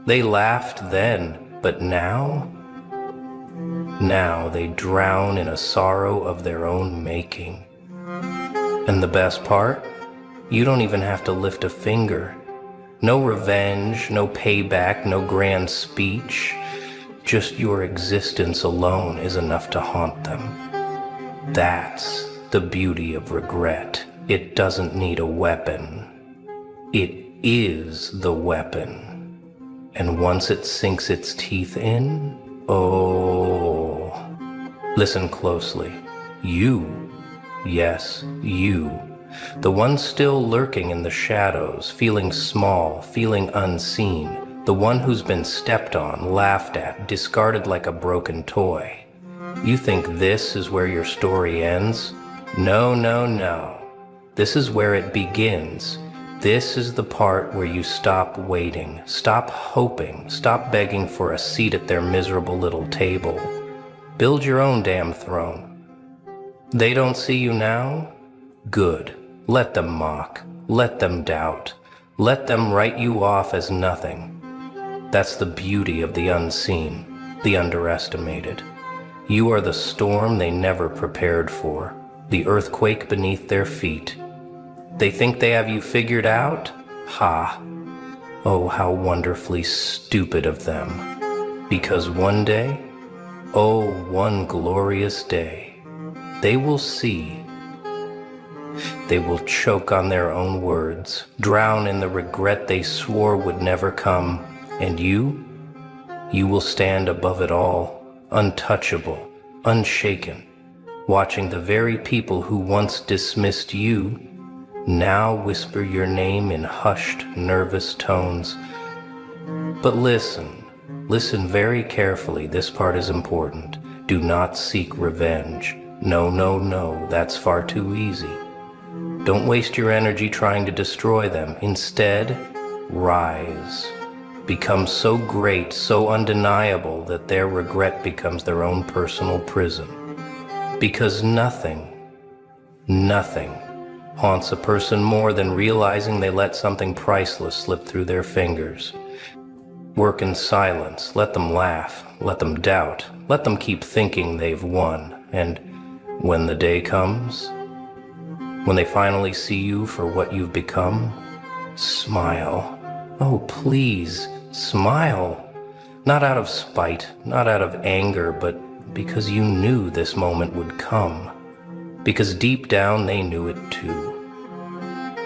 They laughed then, but now they drown in a sorrow of their own making. And the best part? You don't even have to lift a finger. No revenge, no payback, no grand speech. Just your existence alone is enough to haunt them. That's the beauty of regret. It doesn't need a weapon. It is the weapon. And once it sinks its teeth in, oh, listen closely. You, yes, you, the one still lurking in the shadows, feeling small, feeling unseen, the one who's been stepped on, laughed at, discarded like a broken toy. You think this is where your story ends? No, no, no. This is where it begins. This is the part where you stop waiting, stop hoping, stop begging for a seat at their miserable little table. Build your own damn throne. They don't see you now? Good. Let them mock. Let them doubt. Let them write you off as nothing. That's the beauty of the unseen, the underestimated. You are the storm they never prepared for, the earthquake beneath their feet. They think they have you figured out? Ha! Oh, how wonderfully stupid of them. Because one day, oh, one glorious day, they will see. They will choke on their own words, drown in the regret they swore would never come, and you will stand above it all, untouchable, unshaken, watching the very people who once dismissed you now whisper your name in hushed, nervous tones. But listen very carefully, this part is important. Do not seek revenge. No, no, no, that's far too easy. Don't waste your energy trying to destroy them. Instead, rise. Become so great, so undeniable that their regret becomes their own personal prison. Because nothing haunts a person more than realizing they let something priceless slip through their fingers. Work in silence, let them laugh, let them doubt, let them keep thinking they've won. And when the day comes, when they finally see you for what you've become, smile. Oh, please, smile. Not out of spite, not out of anger, but because you knew this moment would come. Because deep down they knew it too.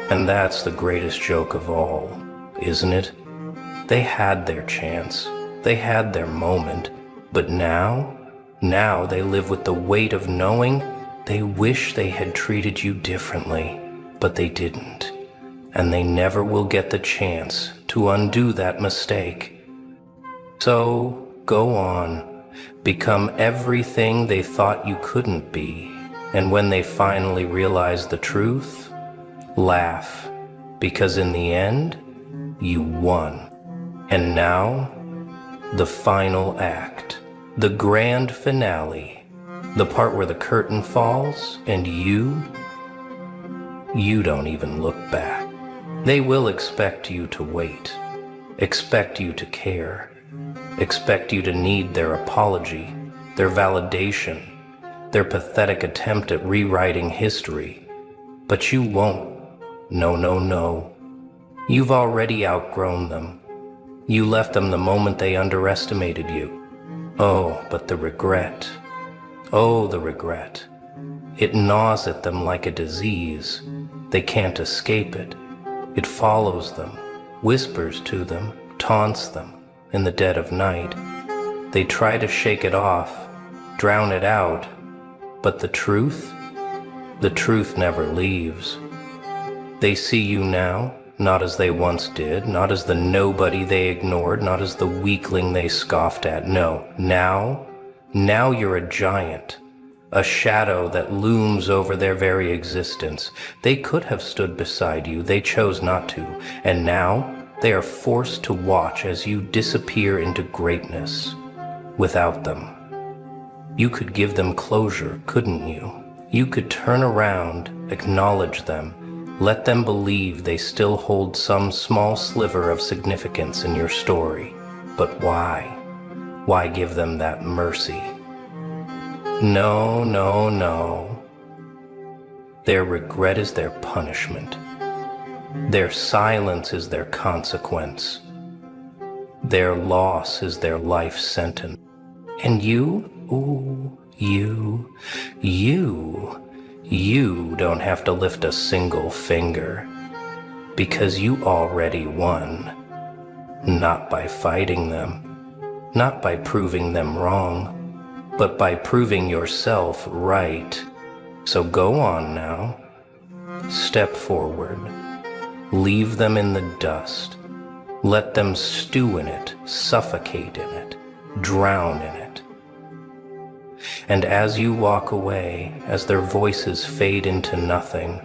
And that's the greatest joke of all, isn't it? They had their chance, they had their moment, but now they live with the weight of knowing they wish they had treated you differently, but they didn't. And they never will get the chance to undo that mistake. So go on, become everything they thought you couldn't be. And when they finally realize the truth, laugh, because in the end, you won. And now, the final act, the grand finale, the part where the curtain falls and you don't even look back. They will expect you to wait, expect you to care, expect you to need their apology, their validation, their pathetic attempt at rewriting history. But you won't. No, no, no. You've already outgrown them. You left them the moment they underestimated you. Oh, but the regret. Oh, the regret. It gnaws at them like a disease. They can't escape it. It follows them, whispers to them, taunts them in the dead of night. They try to shake it off, drown it out, but the truth never leaves. They see you now, not as they once did, not as the nobody they ignored, not as the weakling they scoffed at. No, now you're a giant, a shadow that looms over their very existence. They could have stood beside you, they chose not to, and now they are forced to watch as you disappear into greatness without them. You could give them closure, couldn't you? You could turn around, acknowledge them, let them believe they still hold some small sliver of significance in your story. But why? Why give them that mercy? No, no, no. Their regret is their punishment. Their silence is their consequence. Their loss is their life sentence. And you? Ooh, you don't have to lift a single finger, because you already won. Not by fighting them, not by proving them wrong, but by proving yourself right. So go on now. Step forward. Leave them in the dust. Let them stew in it, suffocate in it, drown in it. And as you walk away, as their voices fade into nothing,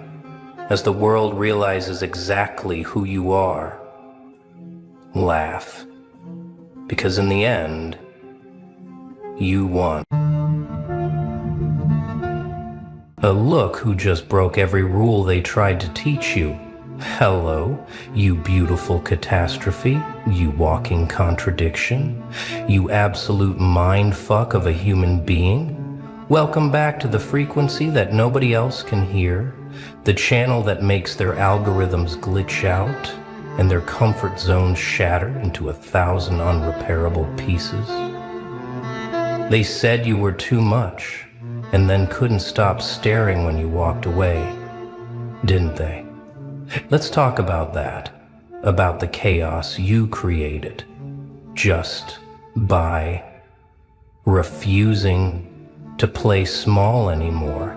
as the world realizes exactly who you are, laugh. Because in the end, you won. Look who just broke every rule they tried to teach you. Hello, you beautiful catastrophe, you walking contradiction, you absolute mindfuck of a human being. Welcome back to the frequency that nobody else can hear, the channel that makes their algorithms glitch out and their comfort zones shatter into 1,000 unrepairable pieces. They said you were too much and then couldn't stop staring when you walked away, didn't they? Let's talk about that, about the chaos you created, just by refusing to play small anymore.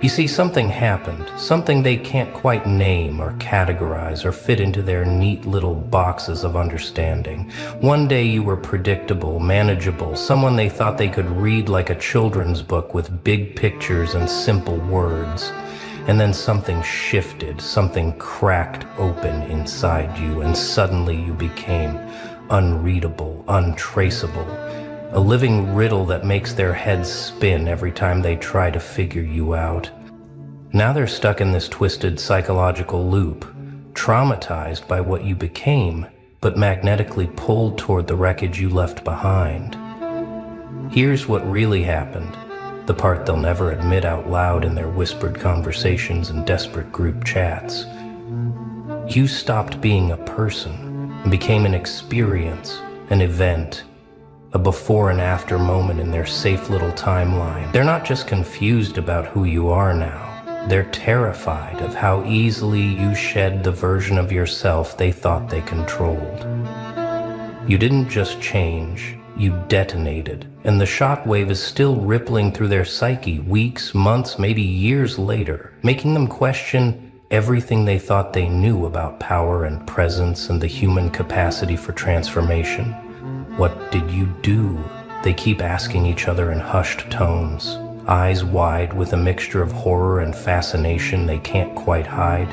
You see, something happened, something they can't quite name or categorize or fit into their neat little boxes of understanding. One day you were predictable, manageable, someone they thought they could read like a children's book with big pictures and simple words. And then something shifted, something cracked open inside you, and suddenly you became unreadable, untraceable. A living riddle that makes their heads spin every time they try to figure you out. Now they're stuck in this twisted psychological loop, traumatized by what you became, but magnetically pulled toward the wreckage you left behind. Here's what really happened, the part they'll never admit out loud in their whispered conversations and desperate group chats. You stopped being a person and became an experience, an event, a before and after moment in their safe little timeline. They're not just confused about who you are now. They're terrified of how easily you shed the version of yourself they thought they controlled. You didn't just change, you detonated, and the shockwave is still rippling through their psyche weeks, months, maybe years later, making them question everything they thought they knew about power and presence and the human capacity for transformation. What did you do? They keep asking each other in hushed tones, eyes wide with a mixture of horror and fascination they can't quite hide.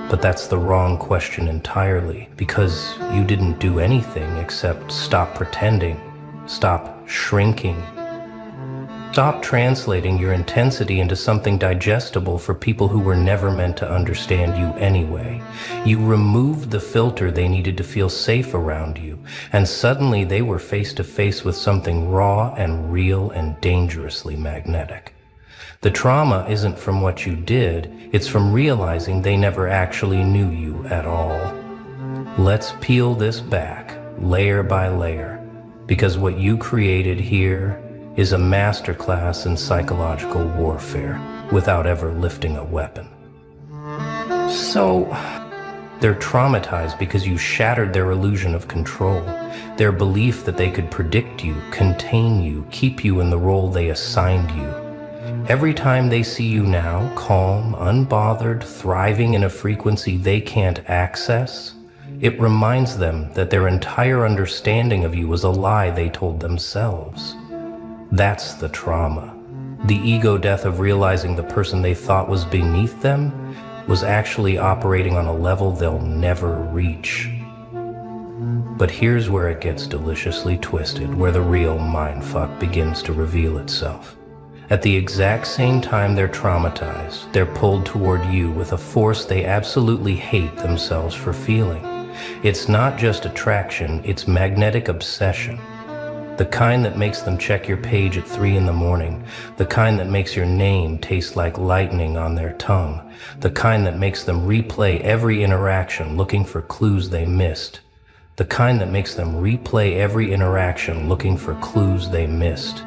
But that's the wrong question entirely, because you didn't do anything except stop pretending, stop shrinking, stop translating your intensity into something digestible for people who were never meant to understand you anyway. You removed the filter they needed to feel safe around you, and suddenly they were face to face with something raw and real and dangerously magnetic. The trauma isn't from what you did, it's from realizing they never actually knew you at all. Let's peel this back, layer by layer, because what you created here is a masterclass in psychological warfare without ever lifting a weapon. So, they're traumatized because you shattered their illusion of control, their belief that they could predict you, contain you, keep you in the role they assigned you. Every time they see you now, calm, unbothered, thriving in a frequency they can't access, it reminds them that their entire understanding of you was a lie they told themselves. That's the trauma. The ego death of realizing the person they thought was beneath them was actually operating on a level they'll never reach. But here's where it gets deliciously twisted, where the real mindfuck begins to reveal itself. At the exact same time they're traumatized, they're pulled toward you with a force they absolutely hate themselves for feeling. It's not just attraction, it's magnetic obsession. The kind that makes them check your page at 3 in the morning, the kind that makes your name taste like lightning on their tongue, the kind that makes them replay every interaction looking for clues they missed, the kind that makes them replay every interaction looking for clues they missed.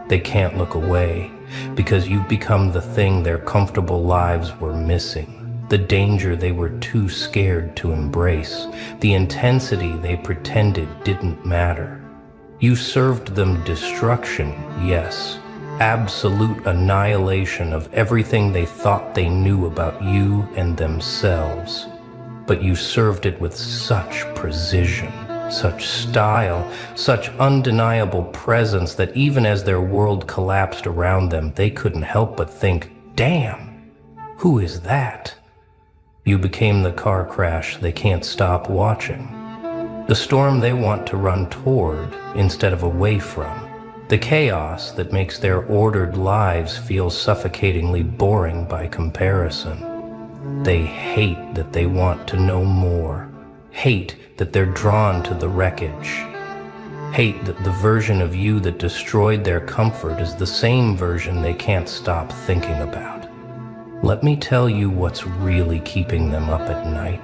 They can't look away because you've become the thing their comfortable lives were missing, the danger they were too scared to embrace, the intensity they pretended didn't matter. You served them destruction, yes, absolute annihilation of everything they thought they knew about you and themselves. But you served it with such precision, such style, such undeniable presence that even as their world collapsed around them, they couldn't help but think, damn, who is that? You became the car crash they can't stop watching. The storm they want to run toward instead of away from. The chaos that makes their ordered lives feel suffocatingly boring by comparison. They hate that they want to know more. Hate that they're drawn to the wreckage. Hate that the version of you that destroyed their comfort is the same version they can't stop thinking about. Let me tell you what's really keeping them up at night.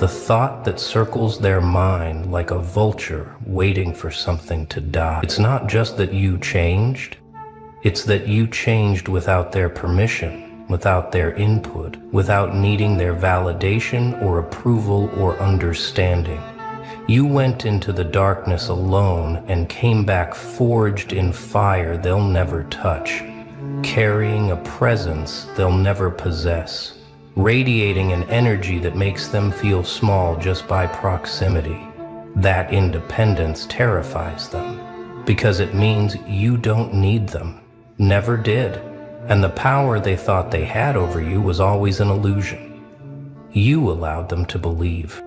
The thought that circles their mind like a vulture waiting for something to die. It's not just that you changed, it's that you changed without their permission, without their input, without needing their validation or approval or understanding. You went into the darkness alone and came back forged in fire they'll never touch. carrying a presence they'll never possess, radiating an energy that makes them feel small just by proximity. That independence terrifies them, because it means you don't need them, never did, and the power they thought they had over you was always an illusion. You allowed them to believe.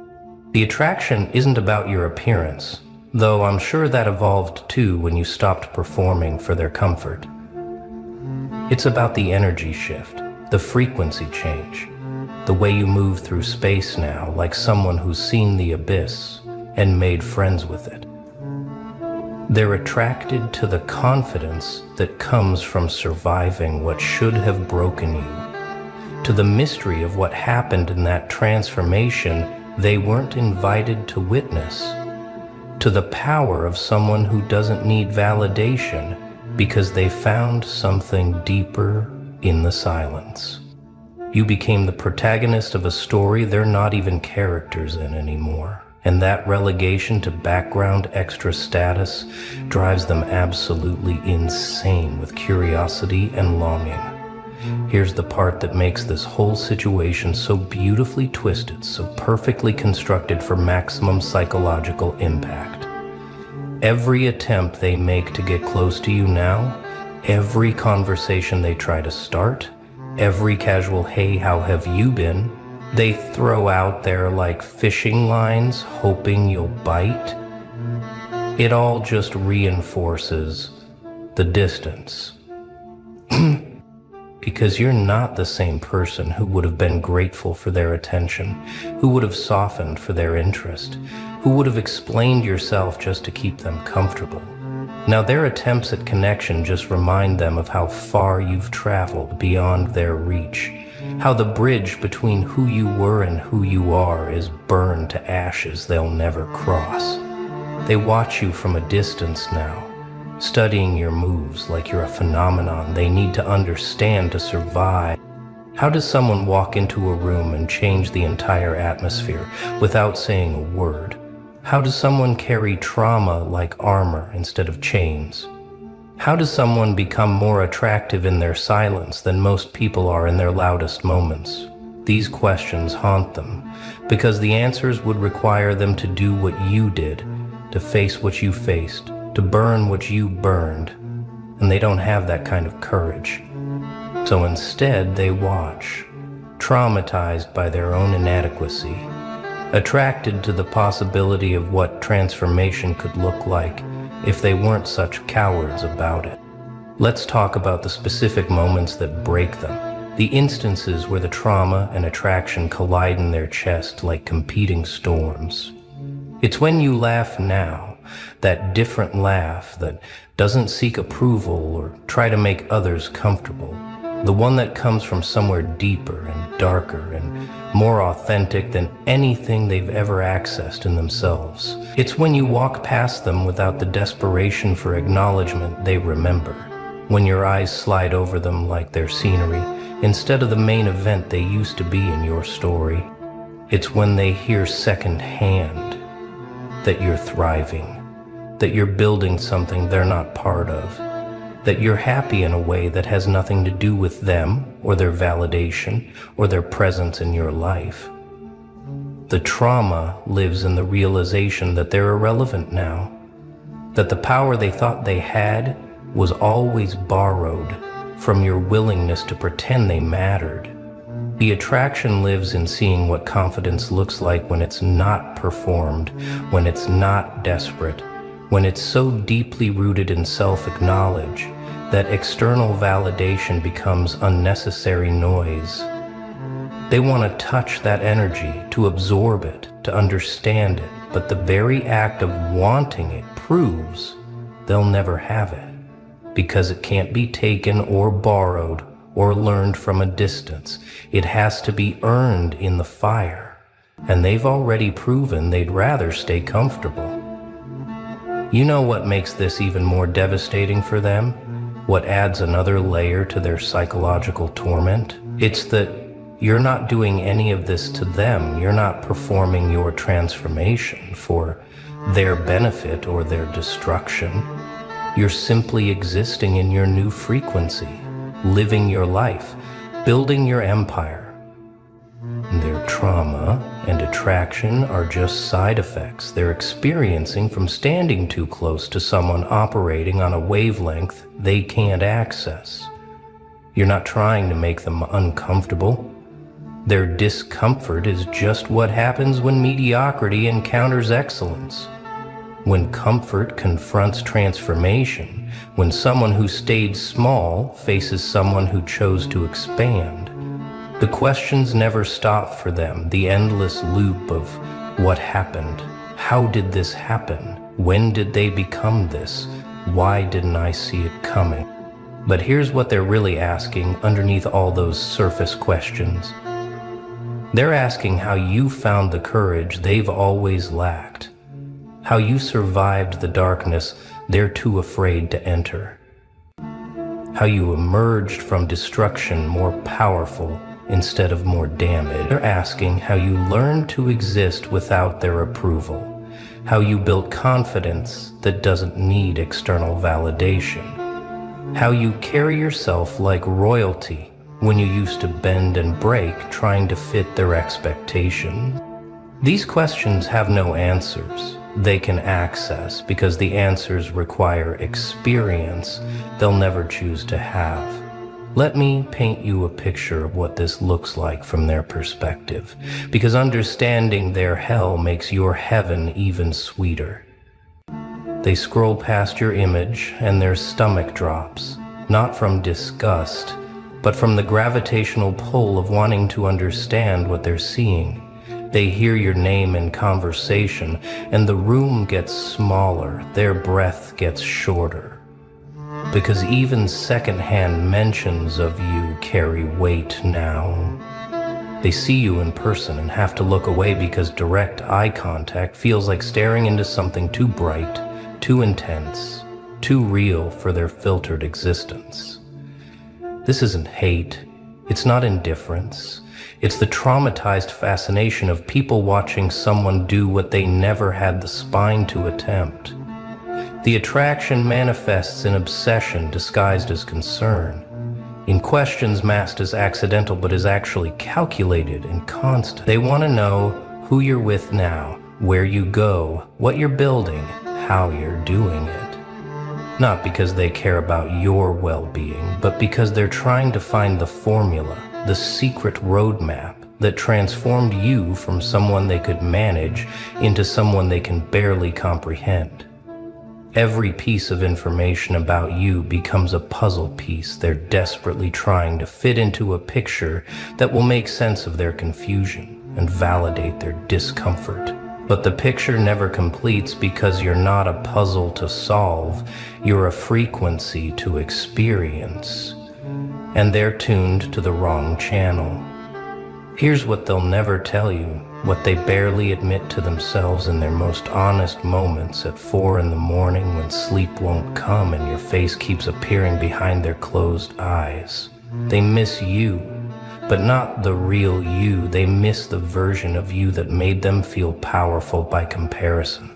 The attraction isn't about your appearance, though I'm sure that evolved too when you stopped performing for their comfort. It's about the energy shift, the frequency change, the way you move through space now like someone who's seen the abyss and made friends with it. They're attracted to the confidence that comes from surviving what should have broken you, to the mystery of what happened in that transformation they weren't invited to witness, to the power of someone who doesn't need validation because they found something deeper in the silence. You became the protagonist of a story they're not even characters in anymore. And that relegation to background extra status drives them absolutely insane with curiosity and longing. Here's the part that makes this whole situation so beautifully twisted, so perfectly constructed for maximum psychological impact. Every attempt they make to get close to you now, every conversation they try to start, every casual "hey, how have you been?" they throw out there like fishing lines, hoping you'll bite. It all just reinforces the distance. Because you're not the same person who would have been grateful for their attention, who would have softened for their interest, who would have explained yourself just to keep them comfortable. Now their attempts at connection just remind them of how far you've traveled beyond their reach, how the bridge between who you were and who you are is burned to ashes they'll never cross. They watch you from a distance now, studying your moves like you're a phenomenon they need to understand to survive. How does someone walk into a room and change the entire atmosphere without saying a word? How does someone carry trauma like armor instead of chains? How does someone become more attractive in their silence than most people are in their loudest moments? These questions haunt them, because the answers would require them to do what you did, to face what you faced, to burn what you burned, and they don't have that kind of courage. So instead they watch, traumatized by their own inadequacy, attracted to the possibility of what transformation could look like if they weren't such cowards about it. Let's talk about the specific moments that break them, the instances where the trauma and attraction collide in their chest like competing storms. It's when you laugh now, that different laugh that doesn't seek approval or try to make others comfortable, the one that comes from somewhere deeper and darker and more authentic than anything they've ever accessed in themselves. It's when you walk past them without the desperation for acknowledgement they remember, when your eyes slide over them like they're scenery, instead of the main event they used to be in your story. It's when they hear secondhand that you're thriving, that you're building something they're not part of, that you're happy in a way that has nothing to do with them or their validation or their presence in your life. The trauma lives in the realization that they're irrelevant now, that the power they thought they had was always borrowed from your willingness to pretend they mattered. The attraction lives in seeing what confidence looks like when it's not performed, when it's not desperate, when it's so deeply rooted in self-acknowledge that external validation becomes unnecessary noise. They want to touch that energy, to absorb it, to understand it, but the very act of wanting it proves they'll never have it, because it can't be taken or borrowed or learned from a distance. It has to be earned in the fire, and they've already proven they'd rather stay comfortable. You know what makes this even more devastating for them? What adds another layer to their psychological torment? It's that you're not doing any of this to them. You're not performing your transformation for their benefit or their destruction. You're simply existing in your new frequency, living your life, building your empire. Their trauma and attraction are just side effects they're experiencing from standing too close to someone operating on a wavelength they can't access. You're not trying to make them uncomfortable. Their discomfort is just what happens when mediocrity encounters excellence. When comfort confronts transformation, when someone who stayed small faces someone who chose to expand. The questions never stop for them, the endless loop of what happened, how did this happen, when did they become this, why didn't I see it coming? But here's what they're really asking underneath all those surface questions. They're asking how you found the courage they've always lacked, how you survived the darkness they're too afraid to enter, how you emerged from destruction more powerful instead of more damaged. They're asking how you learned to exist without their approval, how you built confidence that doesn't need external validation, how you carry yourself like royalty when you used to bend and break trying to fit their expectations. These questions have no answers they can access because the answers require experience they'll never choose to have. Let me paint you a picture of what this looks like from their perspective, because understanding their hell makes your heaven even sweeter. They scroll past your image and their stomach drops, not from disgust, but from the gravitational pull of wanting to understand what they're seeing. They hear your name in conversation, and the room gets smaller, their breath gets shorter. Because even secondhand mentions of you carry weight now. They see you in person and have to look away because direct eye contact feels like staring into something too bright, too intense, too real for their filtered existence. This isn't hate, it's not indifference. It's the traumatized fascination of people watching someone do what they never had the spine to attempt. The attraction manifests in obsession disguised as concern, in questions masked as accidental but is actually calculated and constant. They want to know who you're with now, where you go, what you're building, how you're doing it. Not because they care about your well-being, but because they're trying to find the formula, the secret roadmap that transformed you from someone they could manage into someone they can barely comprehend. Every piece of information about you becomes a puzzle piece they're desperately trying to fit into a picture that will make sense of their confusion and validate their discomfort. But the picture never completes because you're not a puzzle to solve, you're a frequency to experience. And they're tuned to the wrong channel. Here's what they'll never tell you, what they barely admit to themselves in their most honest moments at 4 in the morning when sleep won't come and your face keeps appearing behind their closed eyes. They miss you, but not the real you. They miss the version of you that made them feel powerful by comparison.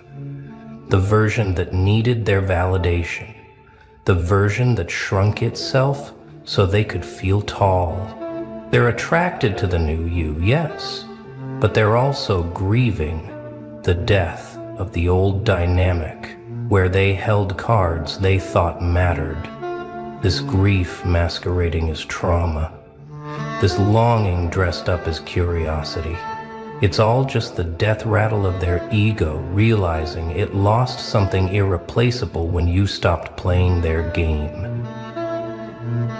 The version that needed their validation. The version that shrunk itself so they could feel tall. They're attracted to the new you, yes, but they're also grieving the death of the old dynamic where they held cards they thought mattered. This grief masquerading as trauma. This longing dressed up as curiosity. It's all just the death rattle of their ego realizing it lost something irreplaceable when you stopped playing their game.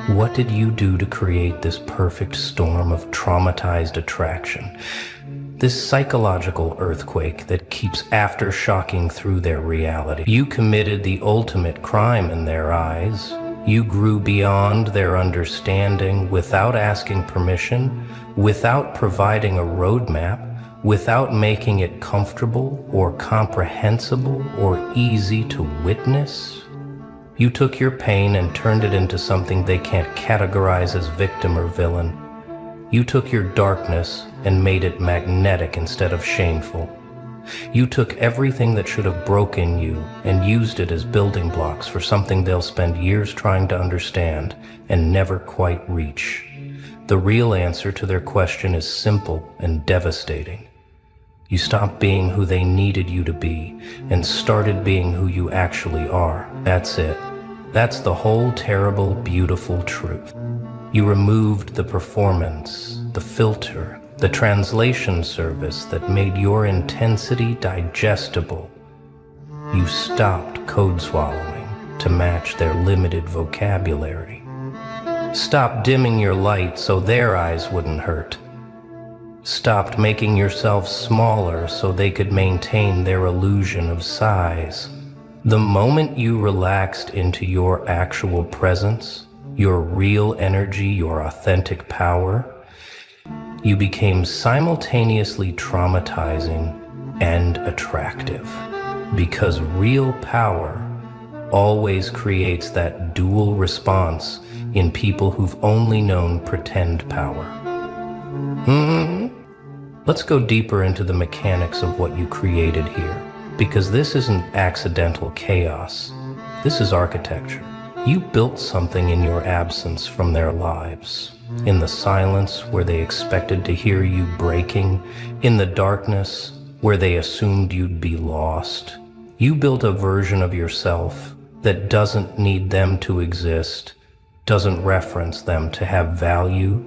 What did you do to create this perfect storm of traumatized attraction? This psychological earthquake that keeps aftershocking through their reality. You committed the ultimate crime in their eyes. You grew beyond their understanding without asking permission, without providing a roadmap, without making it comfortable or comprehensible or easy to witness. You took your pain and turned it into something they can't categorize as victim or villain. You took your darkness and made it magnetic instead of shameful. You took everything that should have broken you and used it as building blocks for something they'll spend years trying to understand and never quite reach. The real answer to their question is simple and devastating. You stopped being who they needed you to be and started being who you actually are. That's it. That's the whole terrible, beautiful truth. You removed the performance, the filter, the translation service that made your intensity digestible. You stopped code swallowing to match their limited vocabulary. Stopped dimming your light so their eyes wouldn't hurt. Stopped making yourself smaller so they could maintain their illusion of size. The moment you relaxed into your actual presence, your real energy, your authentic power, you became simultaneously traumatizing and attractive. Because real power always creates that dual response in people who've only known pretend power. Let's go deeper into the mechanics of what you created here, because this isn't accidental chaos. This is architecture. You built something in your absence from their lives, in the silence where they expected to hear you breaking, in the darkness where they assumed you'd be lost. You built a version of yourself that doesn't need them to exist, doesn't reference them to have value,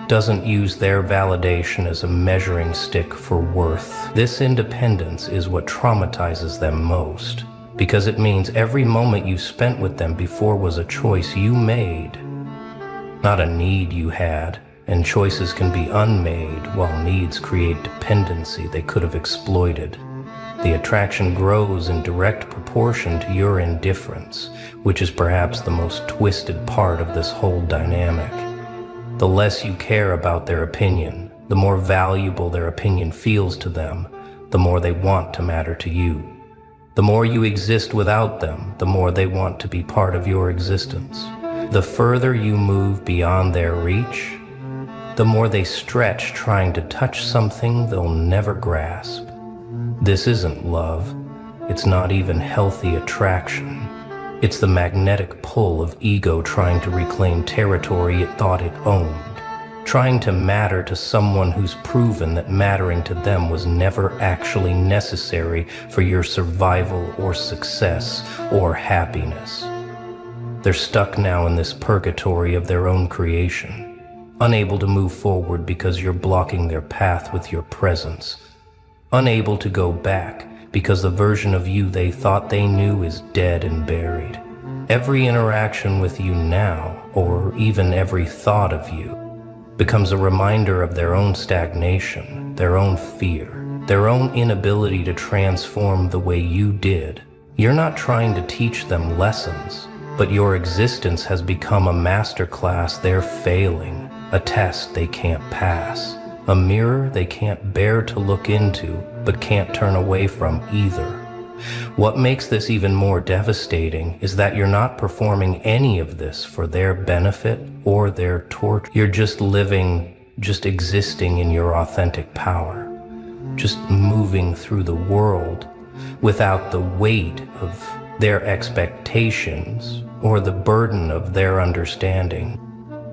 doesn't use their validation as a measuring stick for worth. This independence is what traumatizes them most, because it means every moment you spent with them before was a choice you made, not a need you had. And choices can be unmade, while needs create dependency they could have exploited. The attraction grows in direct proportion to your indifference, which is perhaps the most twisted part of this whole dynamic. The less you care about their opinion, the more valuable their opinion feels to them, the more they want to matter to you. The more you exist without them, the more they want to be part of your existence. The further you move beyond their reach, the more they stretch trying to touch something they'll never grasp. This isn't love. It's not even healthy attraction. It's the magnetic pull of ego trying to reclaim territory it thought it owned, trying to matter to someone who's proven that mattering to them was never actually necessary for your survival or success or happiness. They're stuck now in this purgatory of their own creation, unable to move forward because you're blocking their path with your presence, unable to go back because the version of you they thought they knew is dead and buried. Every interaction with you now, or even every thought of you, becomes a reminder of their own stagnation, their own fear, their own inability to transform the way you did. You're not trying to teach them lessons, but your existence has become a masterclass they're failing, a test they can't pass, a mirror they can't bear to look into, but can't turn away from either. What makes this even more devastating is that you're not performing any of this for their benefit or their torture. You're just living, just existing in your authentic power, just moving through the world without the weight of their expectations or the burden of their understanding.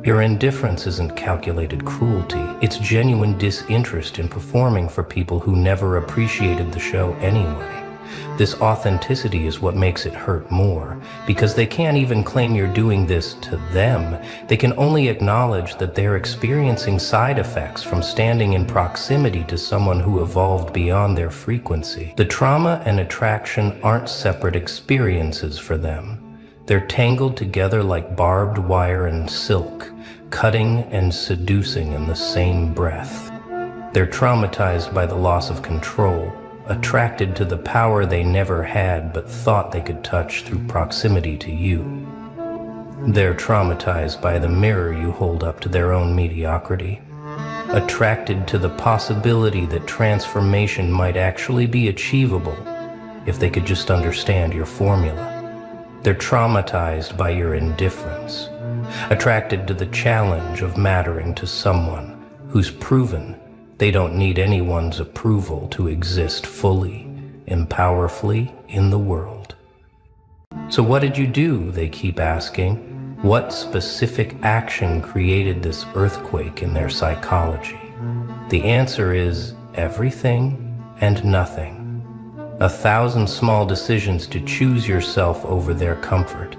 Your indifference isn't calculated cruelty. It's genuine disinterest in performing for people who never appreciated the show anyway. This authenticity is what makes it hurt more, because they can't even claim you're doing this to them. They can only acknowledge that they're experiencing side effects from standing in proximity to someone who evolved beyond their frequency. The trauma and attraction aren't separate experiences for them. They're tangled together like barbed wire and silk, cutting and seducing in the same breath. They're traumatized by the loss of control, attracted to the power they never had but thought they could touch through proximity to you. They're traumatized by the mirror you hold up to their own mediocrity, attracted to the possibility that transformation might actually be achievable if they could just understand your formula. They're traumatized by your indifference, attracted to the challenge of mattering to someone who's proven They don't need anyone's approval to exist fully and powerfully in the world. So what did you do? They keep asking. What specific action created this earthquake in their psychology? The answer is everything and nothing. 1,000 small decisions to choose yourself over their comfort,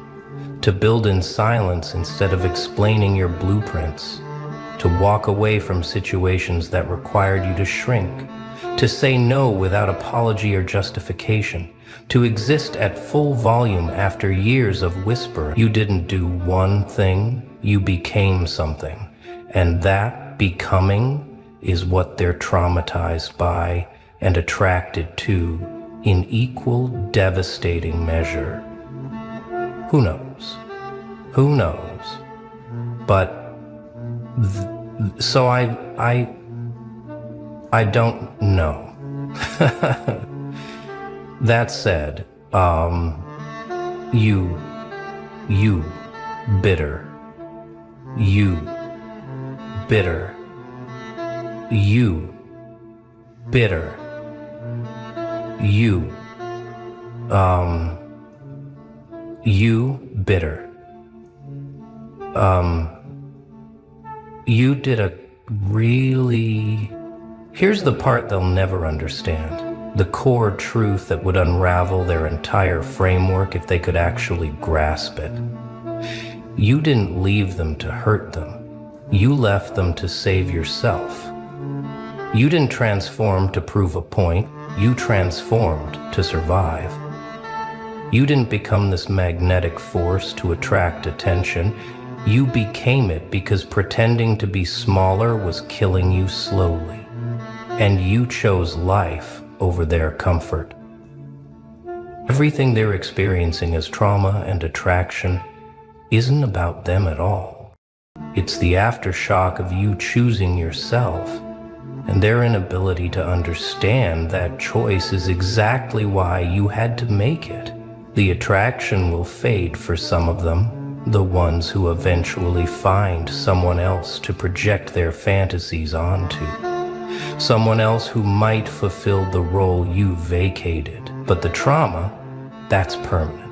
to build in silence instead of explaining your blueprints, to walk away from situations that required you to shrink, to say no without apology or justification, to exist at full volume after years of whisper. You didn't do one thing, you became something. And that becoming is what they're traumatized by and attracted to in equal devastating measure. Who knows? Who knows? But so I don't know. That said, you bitter, you bitter, you bitter, you bitter. You did a really... Here's the part they'll never understand. The core truth that would unravel their entire framework if they could actually grasp it. You didn't leave them to hurt them. You left them to save yourself. You didn't transform to prove a point. You transformed to survive. You didn't become this magnetic force to attract attention. You became it because pretending to be smaller was killing you slowly. And you chose life over their comfort. Everything they're experiencing as trauma and attraction isn't about them at all. It's the aftershock of you choosing yourself, and their inability to understand that choice is exactly why you had to make it. The attraction will fade for some of them, the ones who eventually find someone else to project their fantasies onto. Someone else who might fulfill the role you vacated. But the trauma, that's permanent.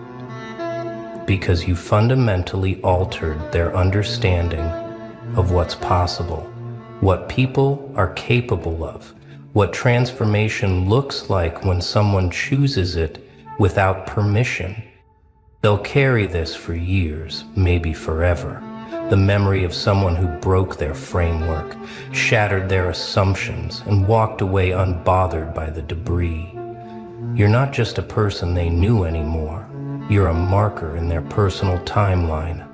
Because you fundamentally altered their understanding of what's possible, what people are capable of, what transformation looks like when someone chooses it without permission. They'll carry this for years, maybe forever. The memory of someone who broke their framework, shattered their assumptions, and walked away unbothered by the debris. You're not just a person they knew anymore. You're a marker in their personal timeline,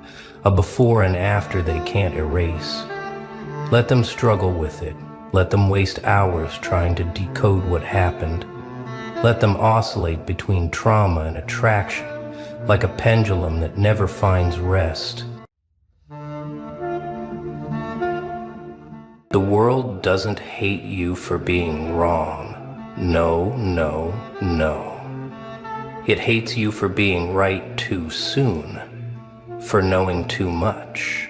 a before and after they can't erase. Let them struggle with it. Let them waste hours trying to decode what happened. Let them oscillate between trauma and attraction, like a pendulum that never finds rest. The world doesn't hate you for being wrong. No, no, no. It hates you for being right too soon, for knowing too much,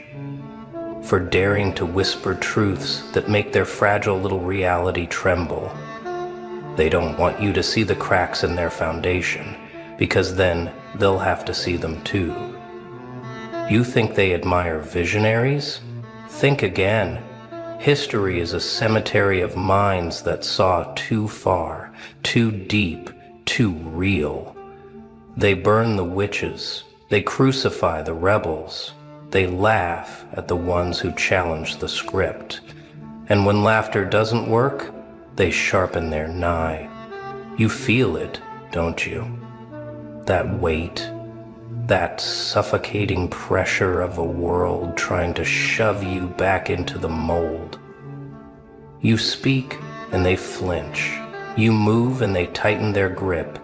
for daring to whisper truths that make their fragile little reality tremble. They don't want you to see the cracks in their foundation, because then they'll have to see them too. You think they admire visionaries? Think again. History is a cemetery of minds that saw too far, too deep, too real. They burn the witches. They crucify the rebels. They laugh at the ones who challenge the script. And when laughter doesn't work, they sharpen their knife. You feel it, don't you? That weight, that suffocating pressure of a world trying to shove you back into the mold. You speak and they flinch. You move and they tighten their grip.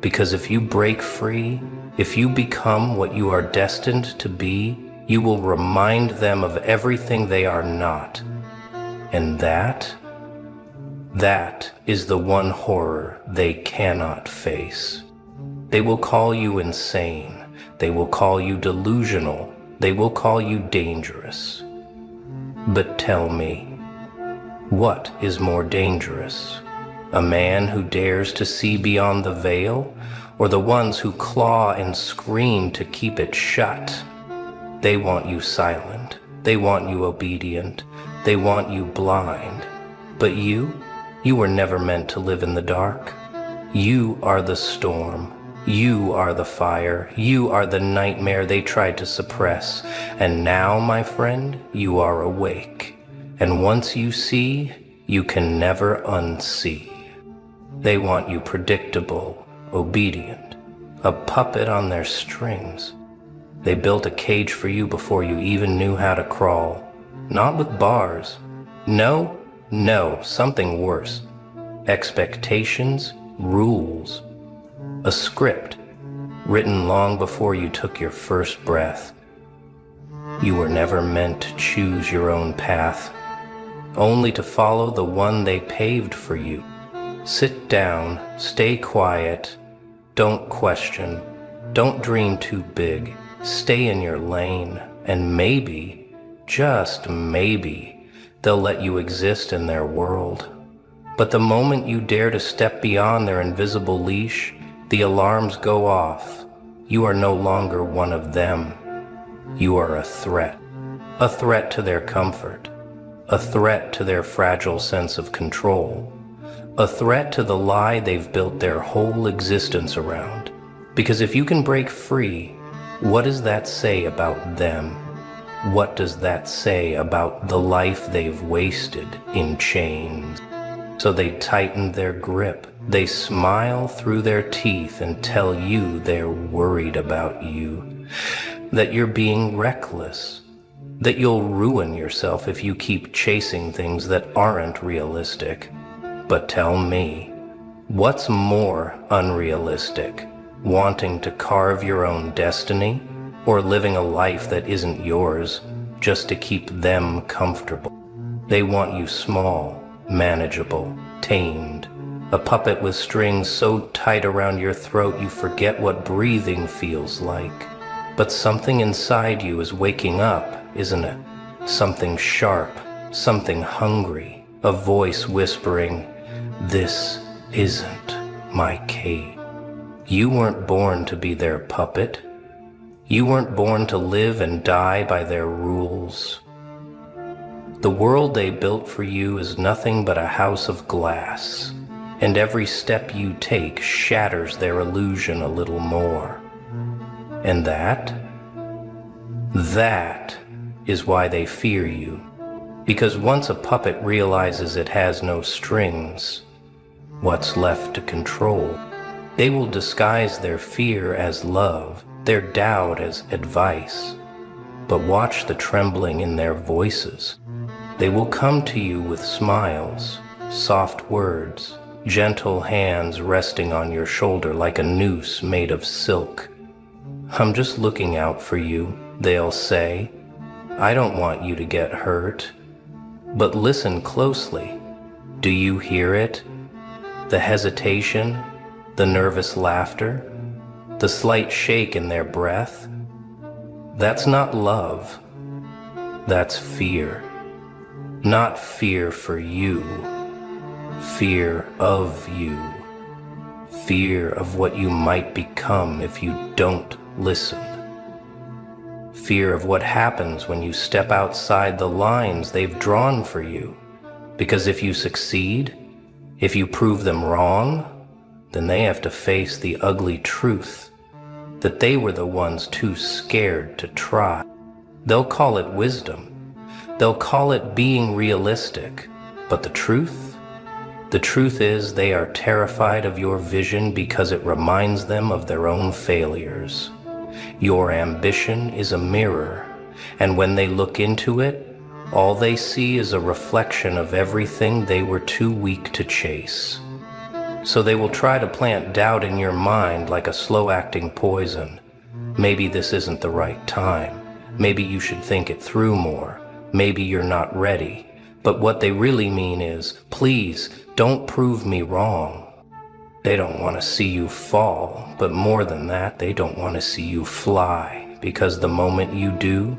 Because if you break free, if you become what you are destined to be, you will remind them of everything they are not. And that is the one horror they cannot face. They will call you insane. They will call you delusional. They will call you dangerous. But tell me, What is more dangerous? A man who dares to see beyond the veil, or the ones who claw and scream to keep it shut? They want you silent. They want you obedient. They want you blind. But you were never meant to live in the dark. You are the storm. You are the fire. You are the nightmare they tried to suppress. And now, my friend, you are awake. And once you see, you can never unsee. They want you predictable, obedient, a puppet on their strings. They built a cage for you before you even knew how to crawl. Not with bars. No, something worse. Expectations, rules. A script written long before you took your first breath. You were never meant to choose your own path, only to follow the one they paved for you. Sit down, stay quiet, don't question, don't dream too big, stay in your lane, and maybe, just maybe, they'll let you exist in their world. But the moment you dare to step beyond their invisible leash, the alarms go off. You are no longer one of them. You are a threat to their comfort, a threat to their fragile sense of control, a threat to the lie they've built their whole existence around. Because if you can break free, what does that say about them? What does that say about the life they've wasted in chains? So they tighten their grip. They smile through their teeth and tell you they're worried about you, that you're being reckless, that you'll ruin yourself if you keep chasing things that aren't realistic. But tell me, what's more unrealistic? Wanting to carve your own destiny, or living a life that isn't yours just to keep them comfortable? They want you small, manageable, tamed, a puppet with strings so tight around your throat you forget what breathing feels like. But something inside you is waking up, isn't it? Something sharp, something hungry, a voice whispering, "This isn't my cage." You weren't born to be their puppet. You weren't born to live and die by their rules. The world they built for you is nothing but a house of glass, and every step you take shatters their illusion a little more. And that is why they fear you. Because once a puppet realizes it has no strings, what's left to control? They will disguise their fear as love, their doubt as advice. But watch the trembling in their voices. They will come to you with smiles, soft words, gentle hands resting on your shoulder like a noose made of silk. "I'm just looking out for you," they'll say. "I don't want you to get hurt." But listen closely. Do you hear it? The hesitation, the nervous laughter, the slight shake in their breath? That's not love. That's fear. Not fear for you. Fear of you. Fear of what you might become if you don't listen. Fear of what happens when you step outside the lines they've drawn for you. Because if you succeed, if you prove them wrong, then they have to face the ugly truth that they were the ones too scared to try. They'll call it wisdom. They'll call it being realistic. But the truth is they are terrified of your vision because it reminds them of their own failures. Your ambition is a mirror, and when they look into it, all they see is a reflection of everything they were too weak to chase. So they will try to plant doubt in your mind like a slow-acting poison. Maybe this isn't the right time. Maybe you should think it through more. Maybe you're not ready. But what they really mean is, please, don't prove me wrong. They don't want to see you fall, but more than that, they don't want to see you fly, because the moment you do,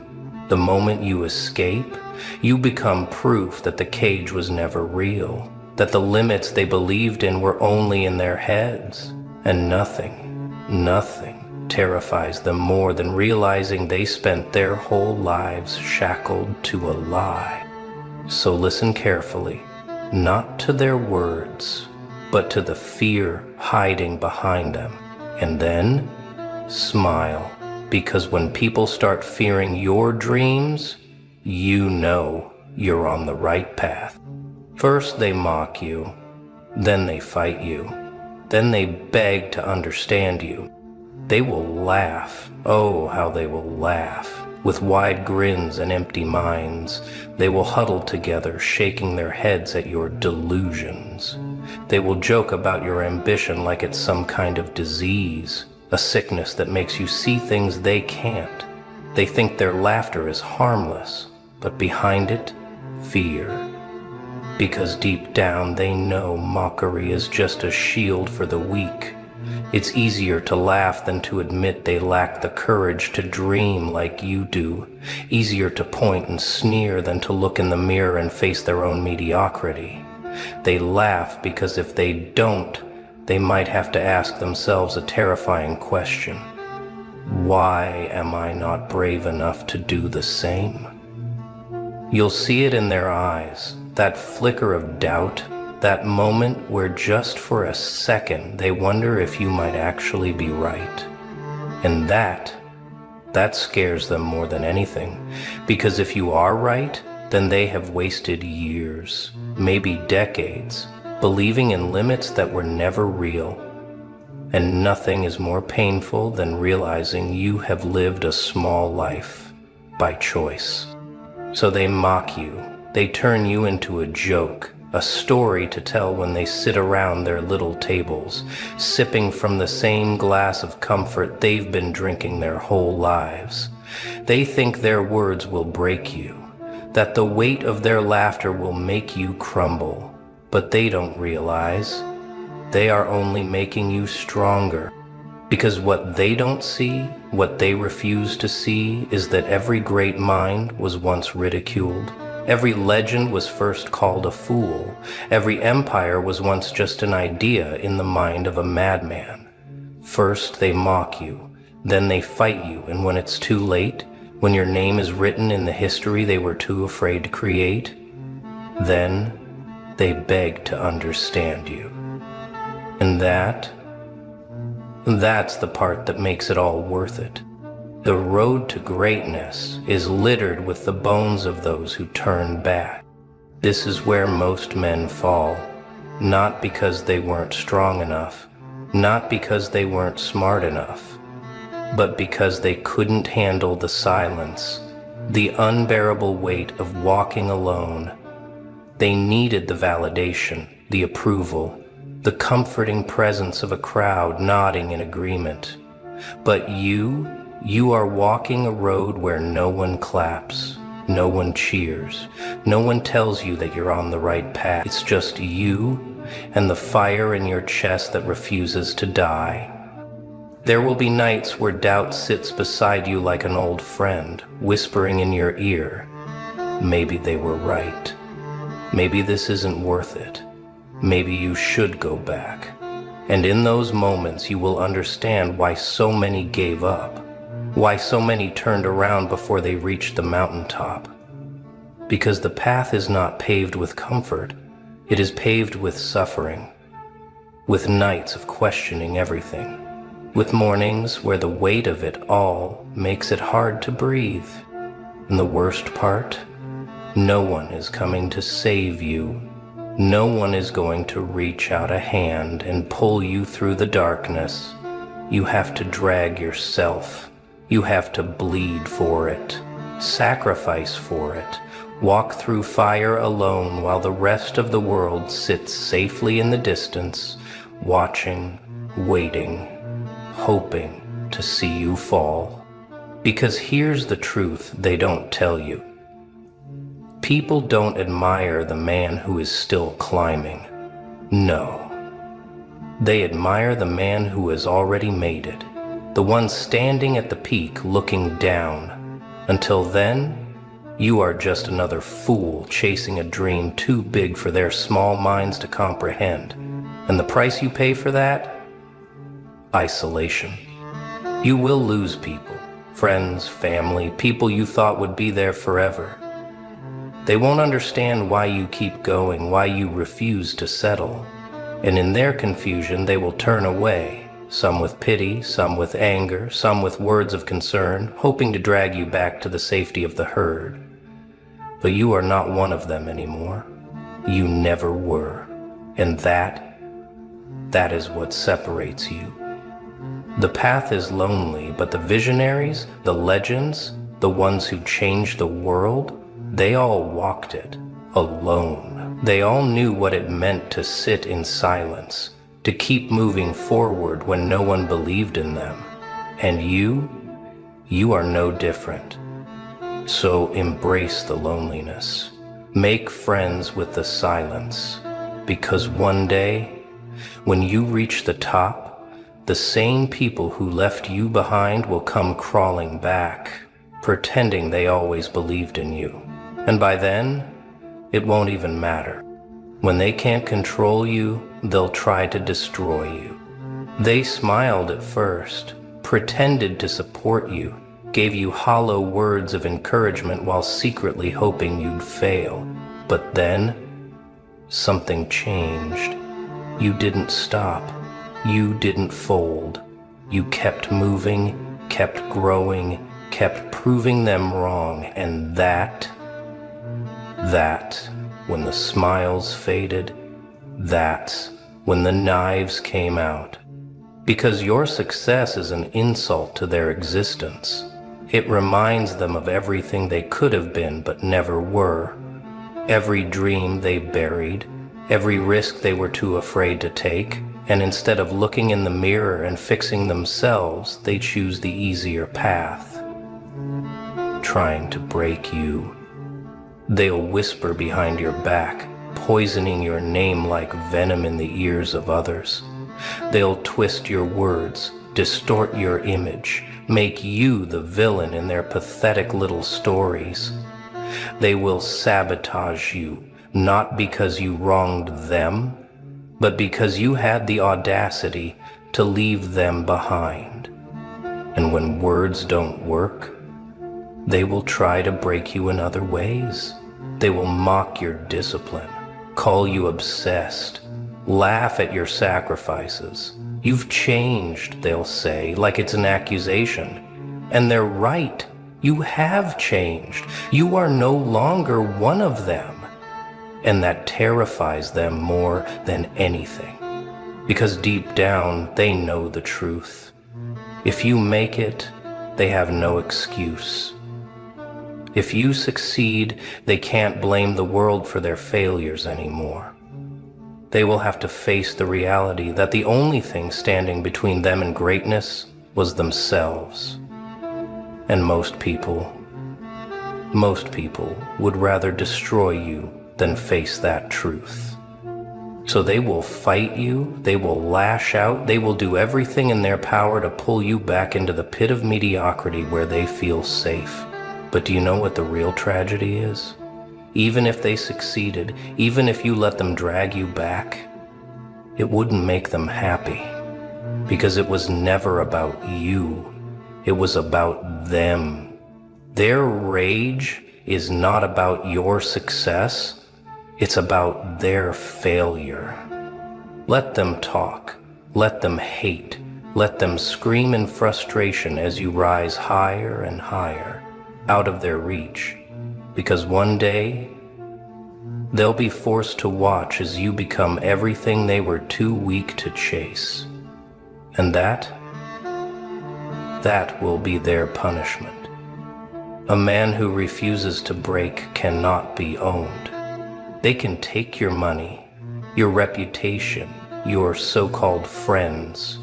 The moment you escape, you become proof that the cage was never real, that the limits they believed in were only in their heads, and nothing terrifies them more than realizing they spent their whole lives shackled to a lie. So listen carefully, not to their words, but to the fear hiding behind them, and then smile, because when people start fearing your dreams, you know you're on the right path. First they mock you, then they fight you, then they beg to understand you. They will laugh, oh how they will laugh. With wide grins and empty minds, they will huddle together, shaking their heads at your delusions. They will joke about your ambition like it's some kind of disease, a sickness that makes you see things they can't. They think their laughter is harmless, but behind it, fear. Because deep down they know mockery is just a shield for the weak. It's easier to laugh than to admit they lack the courage to dream like you do. Easier to point and sneer than to look in the mirror and face their own mediocrity. They laugh because if they don't, they might have to ask themselves a terrifying question. Why am I not brave enough to do the same? You'll see it in their eyes, that flicker of doubt, that moment where just for a second they wonder if you might actually be right. And that scares them more than anything, because if you are right, then they have wasted years, maybe decades, believing in limits that were never real. And nothing is more painful than realizing you have lived a small life by choice. So they mock you, they turn you into a joke, a story to tell when they sit around their little tables, sipping from the same glass of comfort they've been drinking their whole lives. They think their words will break you, that the weight of their laughter will make you crumble, but they don't realize they are only making you stronger. Because what they don't see, what they refuse to see, is that every great mind was once ridiculed. Every legend was first called a fool. Every empire was once just an idea in the mind of a madman. First they mock you, then they fight you, and when it's too late, when your name is written in the history they were too afraid to create, then they beg to understand you. And that's the part that makes it all worth it. The road to greatness is littered with the bones of those who turn back. This is where most men fall, not because they weren't strong enough, not because they weren't smart enough, but because they couldn't handle the silence, the unbearable weight of walking alone. They needed the validation, the approval, the comforting presence of a crowd nodding in agreement. But you are walking a road where no one claps, no one cheers, no one tells you that you're on the right path. It's just you and the fire in your chest that refuses to die. There will be nights where doubt sits beside you like an old friend, whispering in your ear, maybe they were right. Maybe this isn't worth it. Maybe you should go back. And in those moments you will understand why so many gave up, why so many turned around before they reached the mountaintop. Because the path is not paved with comfort, it is paved with suffering, with nights of questioning everything, with mornings where the weight of it all makes it hard to breathe. And the worst part, no one is coming to save you. No one is going to reach out a hand and pull you through the darkness. You have to drag yourself. You have to bleed for it, sacrifice for it, walk through fire alone while the rest of the world sits safely in the distance, watching, waiting, hoping to see you fall. Because here's the truth they don't tell you. People don't admire the man who is still climbing. No. They admire the man who has already made it, the one standing at the peak looking down, Until then, you are just another fool chasing a dream too big for their small minds to comprehend. And the price you pay for that? Isolation. You will lose people, friends, family, people you thought would be there forever. They won't understand why you keep going, why you refuse to settle. And in their confusion, they will turn away, some with pity, some with anger, some with words of concern, hoping to drag you back to the safety of the herd. But you are not one of them anymore. You never were. And that is what separates you. The path is lonely, but the visionaries, the legends, the ones who changed the world, they all walked it alone. They all knew what it meant to sit in silence, to keep moving forward when no one believed in them. And you are no different. So embrace the loneliness. Make friends with the silence, because one day, when you reach the top, the same people who left you behind will come crawling back, pretending they always believed in you. And by then, it won't even matter. When they can't control you, they'll try to destroy you. They smiled at first, pretended to support you, gave you hollow words of encouragement while secretly hoping you'd fail. But then, something changed. You didn't stop. You didn't fold. You kept moving, kept growing, kept proving them wrong. And that, when the smiles faded, that's when the knives came out. Because your success is an insult to their existence. It reminds them of everything they could have been but never were. Every dream they buried, every risk they were too afraid to take, and instead of looking in the mirror and fixing themselves, they choose the easier path, trying to break you. They'll whisper behind your back, poisoning your name like venom in the ears of others. They'll twist your words, distort your image, make you the villain in their pathetic little stories. They will sabotage you, not because you wronged them, but because you had the audacity to leave them behind. And when words don't work, they will try to break you in other ways. They will mock your discipline, call you obsessed, laugh at your sacrifices. You've changed, they'll say, like it's an accusation. And they're right. You have changed. You are no longer one of them. And that terrifies them more than anything. Because deep down, they know the truth. If you make it, they have no excuse. If you succeed, they can't blame the world for their failures anymore. They will have to face the reality that the only thing standing between them and greatness was themselves. And most people would rather destroy you than face that truth. So they will fight you, they will lash out, they will do everything in their power to pull you back into the pit of mediocrity where they feel safe. But do you know what the real tragedy is? Even if they succeeded, even if you let them drag you back, it wouldn't make them happy. Because it was never about you. It was about them. Their rage is not about your success. It's about their failure. Let them talk. Let them hate. Let them scream in frustration as you rise higher and higher, out of their reach. Because one day, they'll be forced to watch as you become everything they were too weak to chase. And that will be their punishment. A man who refuses to break cannot be owned. They can take your money, your reputation, your so-called friends.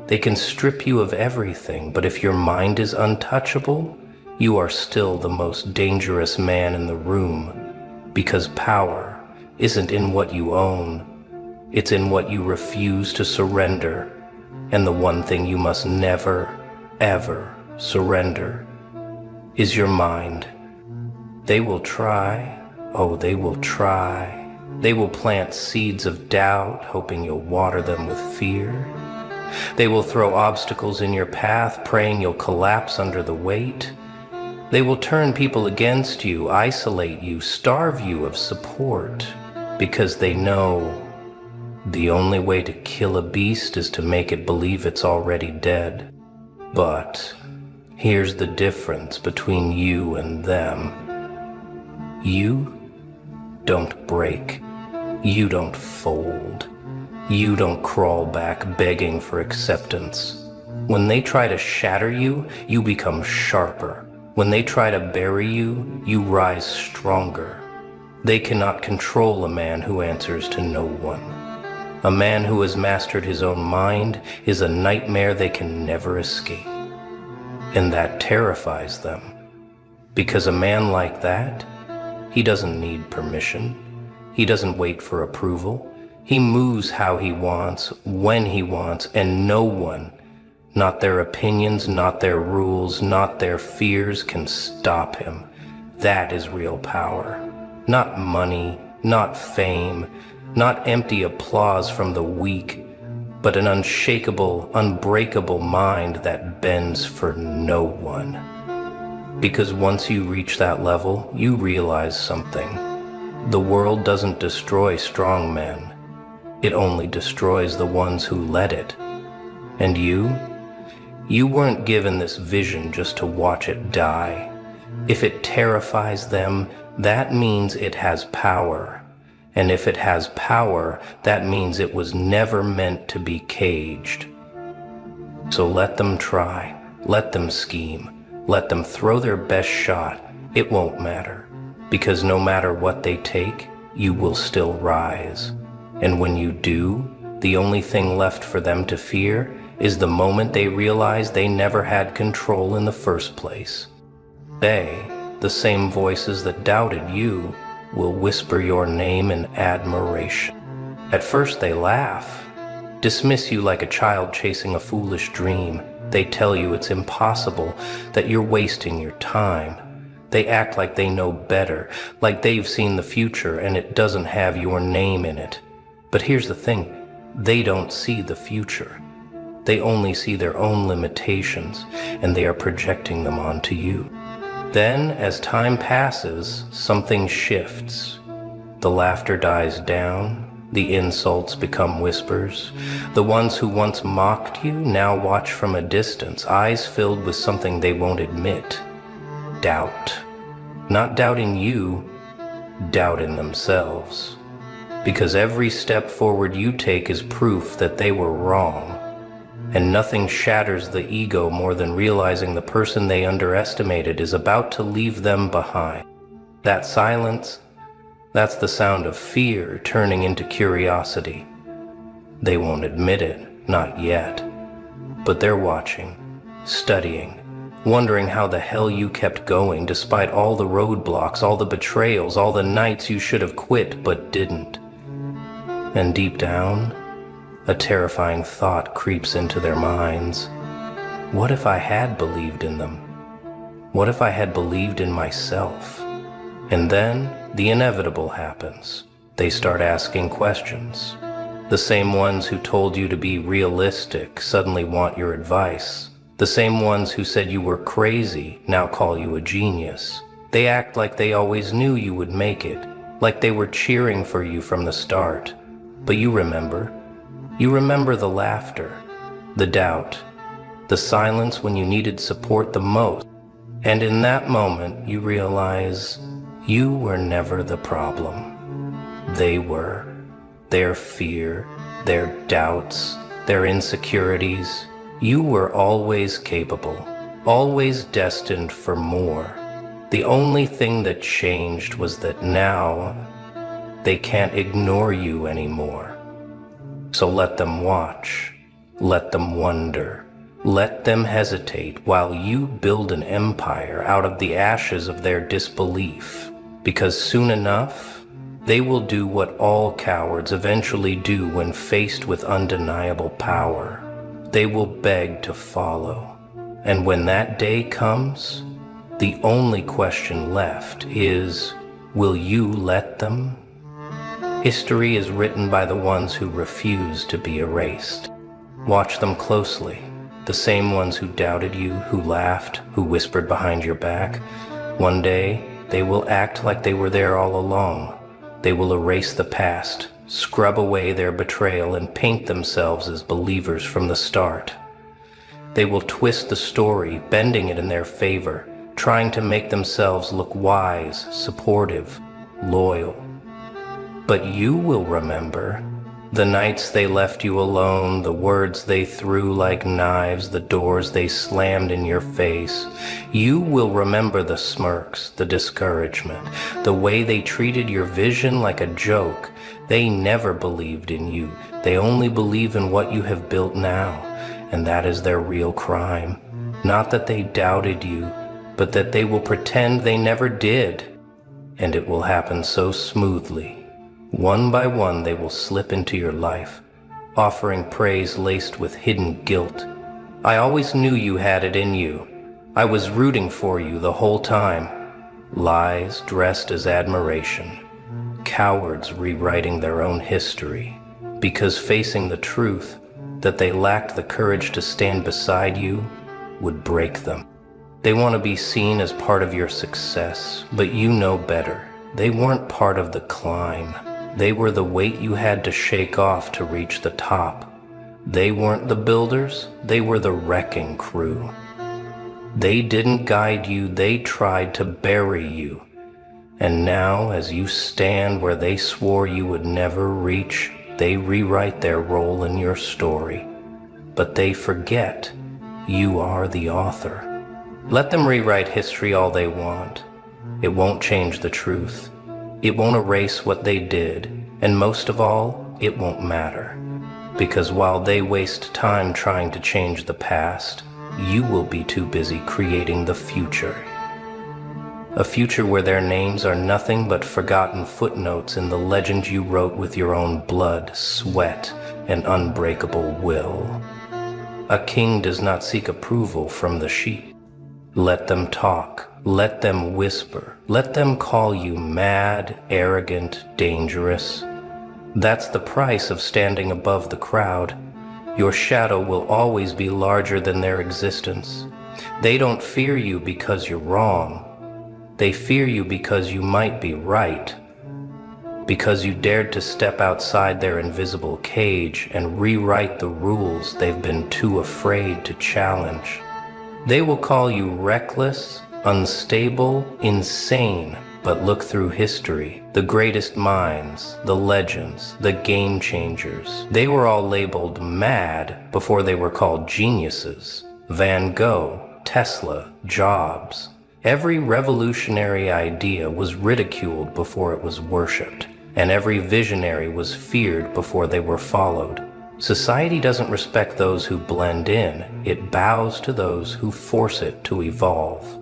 They can strip you of everything, but if your mind is untouchable, you are still the most dangerous man in the room, because power isn't in what you own, it's in what you refuse to surrender, and the one thing you must never, ever surrender is your mind. They will try, oh, they will try. They will plant seeds of doubt, hoping you'll water them with fear. They will throw obstacles in your path, praying you'll collapse under the weight. They will turn people against you, isolate you, starve you of support, because they know the only way to kill a beast is to make it believe it's already dead. But here's the difference between you and them. You don't break. You don't fold. You don't crawl back begging for acceptance. When they try to shatter you, you become sharper. When they try to bury you, you rise stronger. They cannot control a man who answers to no one. A man who has mastered his own mind is a nightmare they can never escape. And that terrifies them. Because a man like that, he doesn't need permission. He doesn't wait for approval. He moves how he wants, when he wants, and no one, not their opinions, not their rules, not their fears, can stop him. That is real power. Not money, not fame, not empty applause from the weak, but an unshakable, unbreakable mind that bends for no one. Because once you reach that level, you realize something. The world doesn't destroy strong men. It only destroys the ones who let it. And you weren't given this vision just to watch it die. If it terrifies them, that means it has power. And if it has power, that means it was never meant to be caged. So let them try, let them scheme, let them throw their best shot. It won't matter, because no matter what they take, you will still rise. And when you do, the only thing left for them to fear is the moment they realize they never had control in the first place. They, the same voices that doubted you, will whisper your name in admiration. At first they laugh, dismiss you like a child chasing a foolish dream. They tell you it's impossible, that you're wasting your time. They act like they know better, like they've seen the future and it doesn't have your name in it. But here's the thing, they don't see the future. They only see their own limitations, and they are projecting them onto you. Then, as time passes, something shifts. The laughter dies down, the insults become whispers. The ones who once mocked you now watch from a distance, eyes filled with something they won't admit. Doubt. Not doubting you, doubt in themselves. Because every step forward you take is proof that they were wrong. And nothing shatters the ego more than realizing the person they underestimated is about to leave them behind. That silence, that's the sound of fear turning into curiosity. They won't admit it, not yet. But they're watching, studying, wondering how the hell you kept going despite all the roadblocks, all the betrayals, all the nights you should have quit but didn't. And deep down, a terrifying thought creeps into their minds. What if I had believed in them? What if I had believed in myself? And then the inevitable happens. They start asking questions. The same ones who told you to be realistic suddenly want your advice. The same ones who said you were crazy now call you a genius. They act like they always knew you would make it, like they were cheering for you from the start. But you remember the laughter, the doubt, the silence when you needed support the most. And in that moment, you realize you were never the problem. They were. Their fear, their doubts, their insecurities. You were always capable, always destined for more. The only thing that changed was that now they can't ignore you anymore. So let them watch, let them wonder, let them hesitate while you build an empire out of the ashes of their disbelief. Because soon enough, they will do what all cowards eventually do when faced with undeniable power. They will beg to follow. And when that day comes, The only question left is, will you let them? History is written by the ones who refuse to be erased. Watch them closely. The same ones who doubted you, who laughed, who whispered behind your back. One day, they will act like they were there all along. They will erase the past, scrub away their betrayal, and paint themselves as believers from the start. They will twist the story, bending it in their favor, trying to make themselves look wise, supportive, loyal. But you will remember the nights they left you alone, the words they threw like knives, the doors they slammed in your face. You will remember the smirks, the discouragement, the way they treated your vision like a joke. They never believed in you. They only believe in what you have built now, and that is their real crime. Not that they doubted you, but that they will pretend they never did. And it will happen so smoothly. One by one they will slip into your life, offering praise laced with hidden guilt. I always knew you had it in you. I was rooting for you the whole time. Lies dressed as admiration. Cowards rewriting their own history, because facing the truth that they lacked the courage to stand beside you would break them. They want to be seen as part of your success, but you know better. They weren't part of the climb. They were the weight you had to shake off to reach the top. They weren't the builders, they were the wrecking crew. They didn't guide you, they tried to bury you. And now, as you stand where they swore you would never reach, they rewrite their role in your story. But they forget you are the author. Let them rewrite history all they want. It won't change the truth. It won't erase what they did, and most of all, it won't matter. Because while they waste time trying to change the past, you will be too busy creating the future. A future where their names are nothing but forgotten footnotes in the legend you wrote with your own blood, sweat, and unbreakable will. A king does not seek approval from the sheep. Let them talk. Let them whisper. Let them call you mad, arrogant, dangerous. That's the price of standing above the crowd. Your shadow will always be larger than their existence. They don't fear you because you're wrong. They fear you because you might be right. Because you dared to step outside their invisible cage and rewrite the rules they've been too afraid to challenge. They will call you reckless, unstable, insane, but look through history. The greatest minds, the legends, the game changers, they were all labeled mad before they were called geniuses. Van Gogh, Tesla, Jobs. Every revolutionary idea was ridiculed before it was worshipped, and every visionary was feared before they were followed. Society doesn't respect those who blend in, it bows to those who force it to evolve.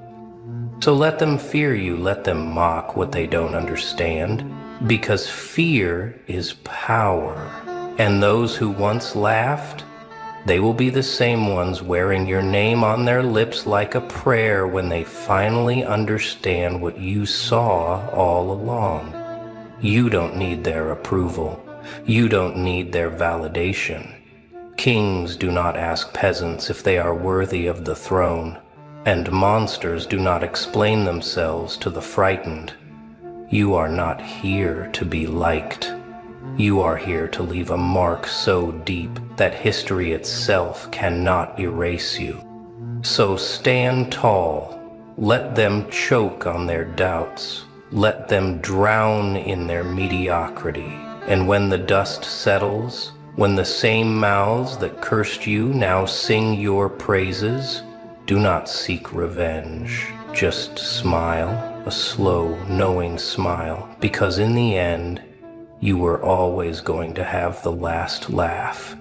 So let them fear you, let them mock what they don't understand, because fear is power. And those who once laughed, they will be the same ones wearing your name on their lips like a prayer when they finally understand what you saw all along. You don't need their approval. You don't need their validation. Kings do not ask peasants if they are worthy of the throne, and monsters do not explain themselves to the frightened. You are not here to be liked. You are here to leave a mark so deep that history itself cannot erase you. So stand tall. Let them choke on their doubts. Let them drown in their mediocrity. And when the dust settles, when the same mouths that cursed you now sing your praises, do not seek revenge. Just smile, a slow, knowing smile, because in the end, you were always going to have the last laugh.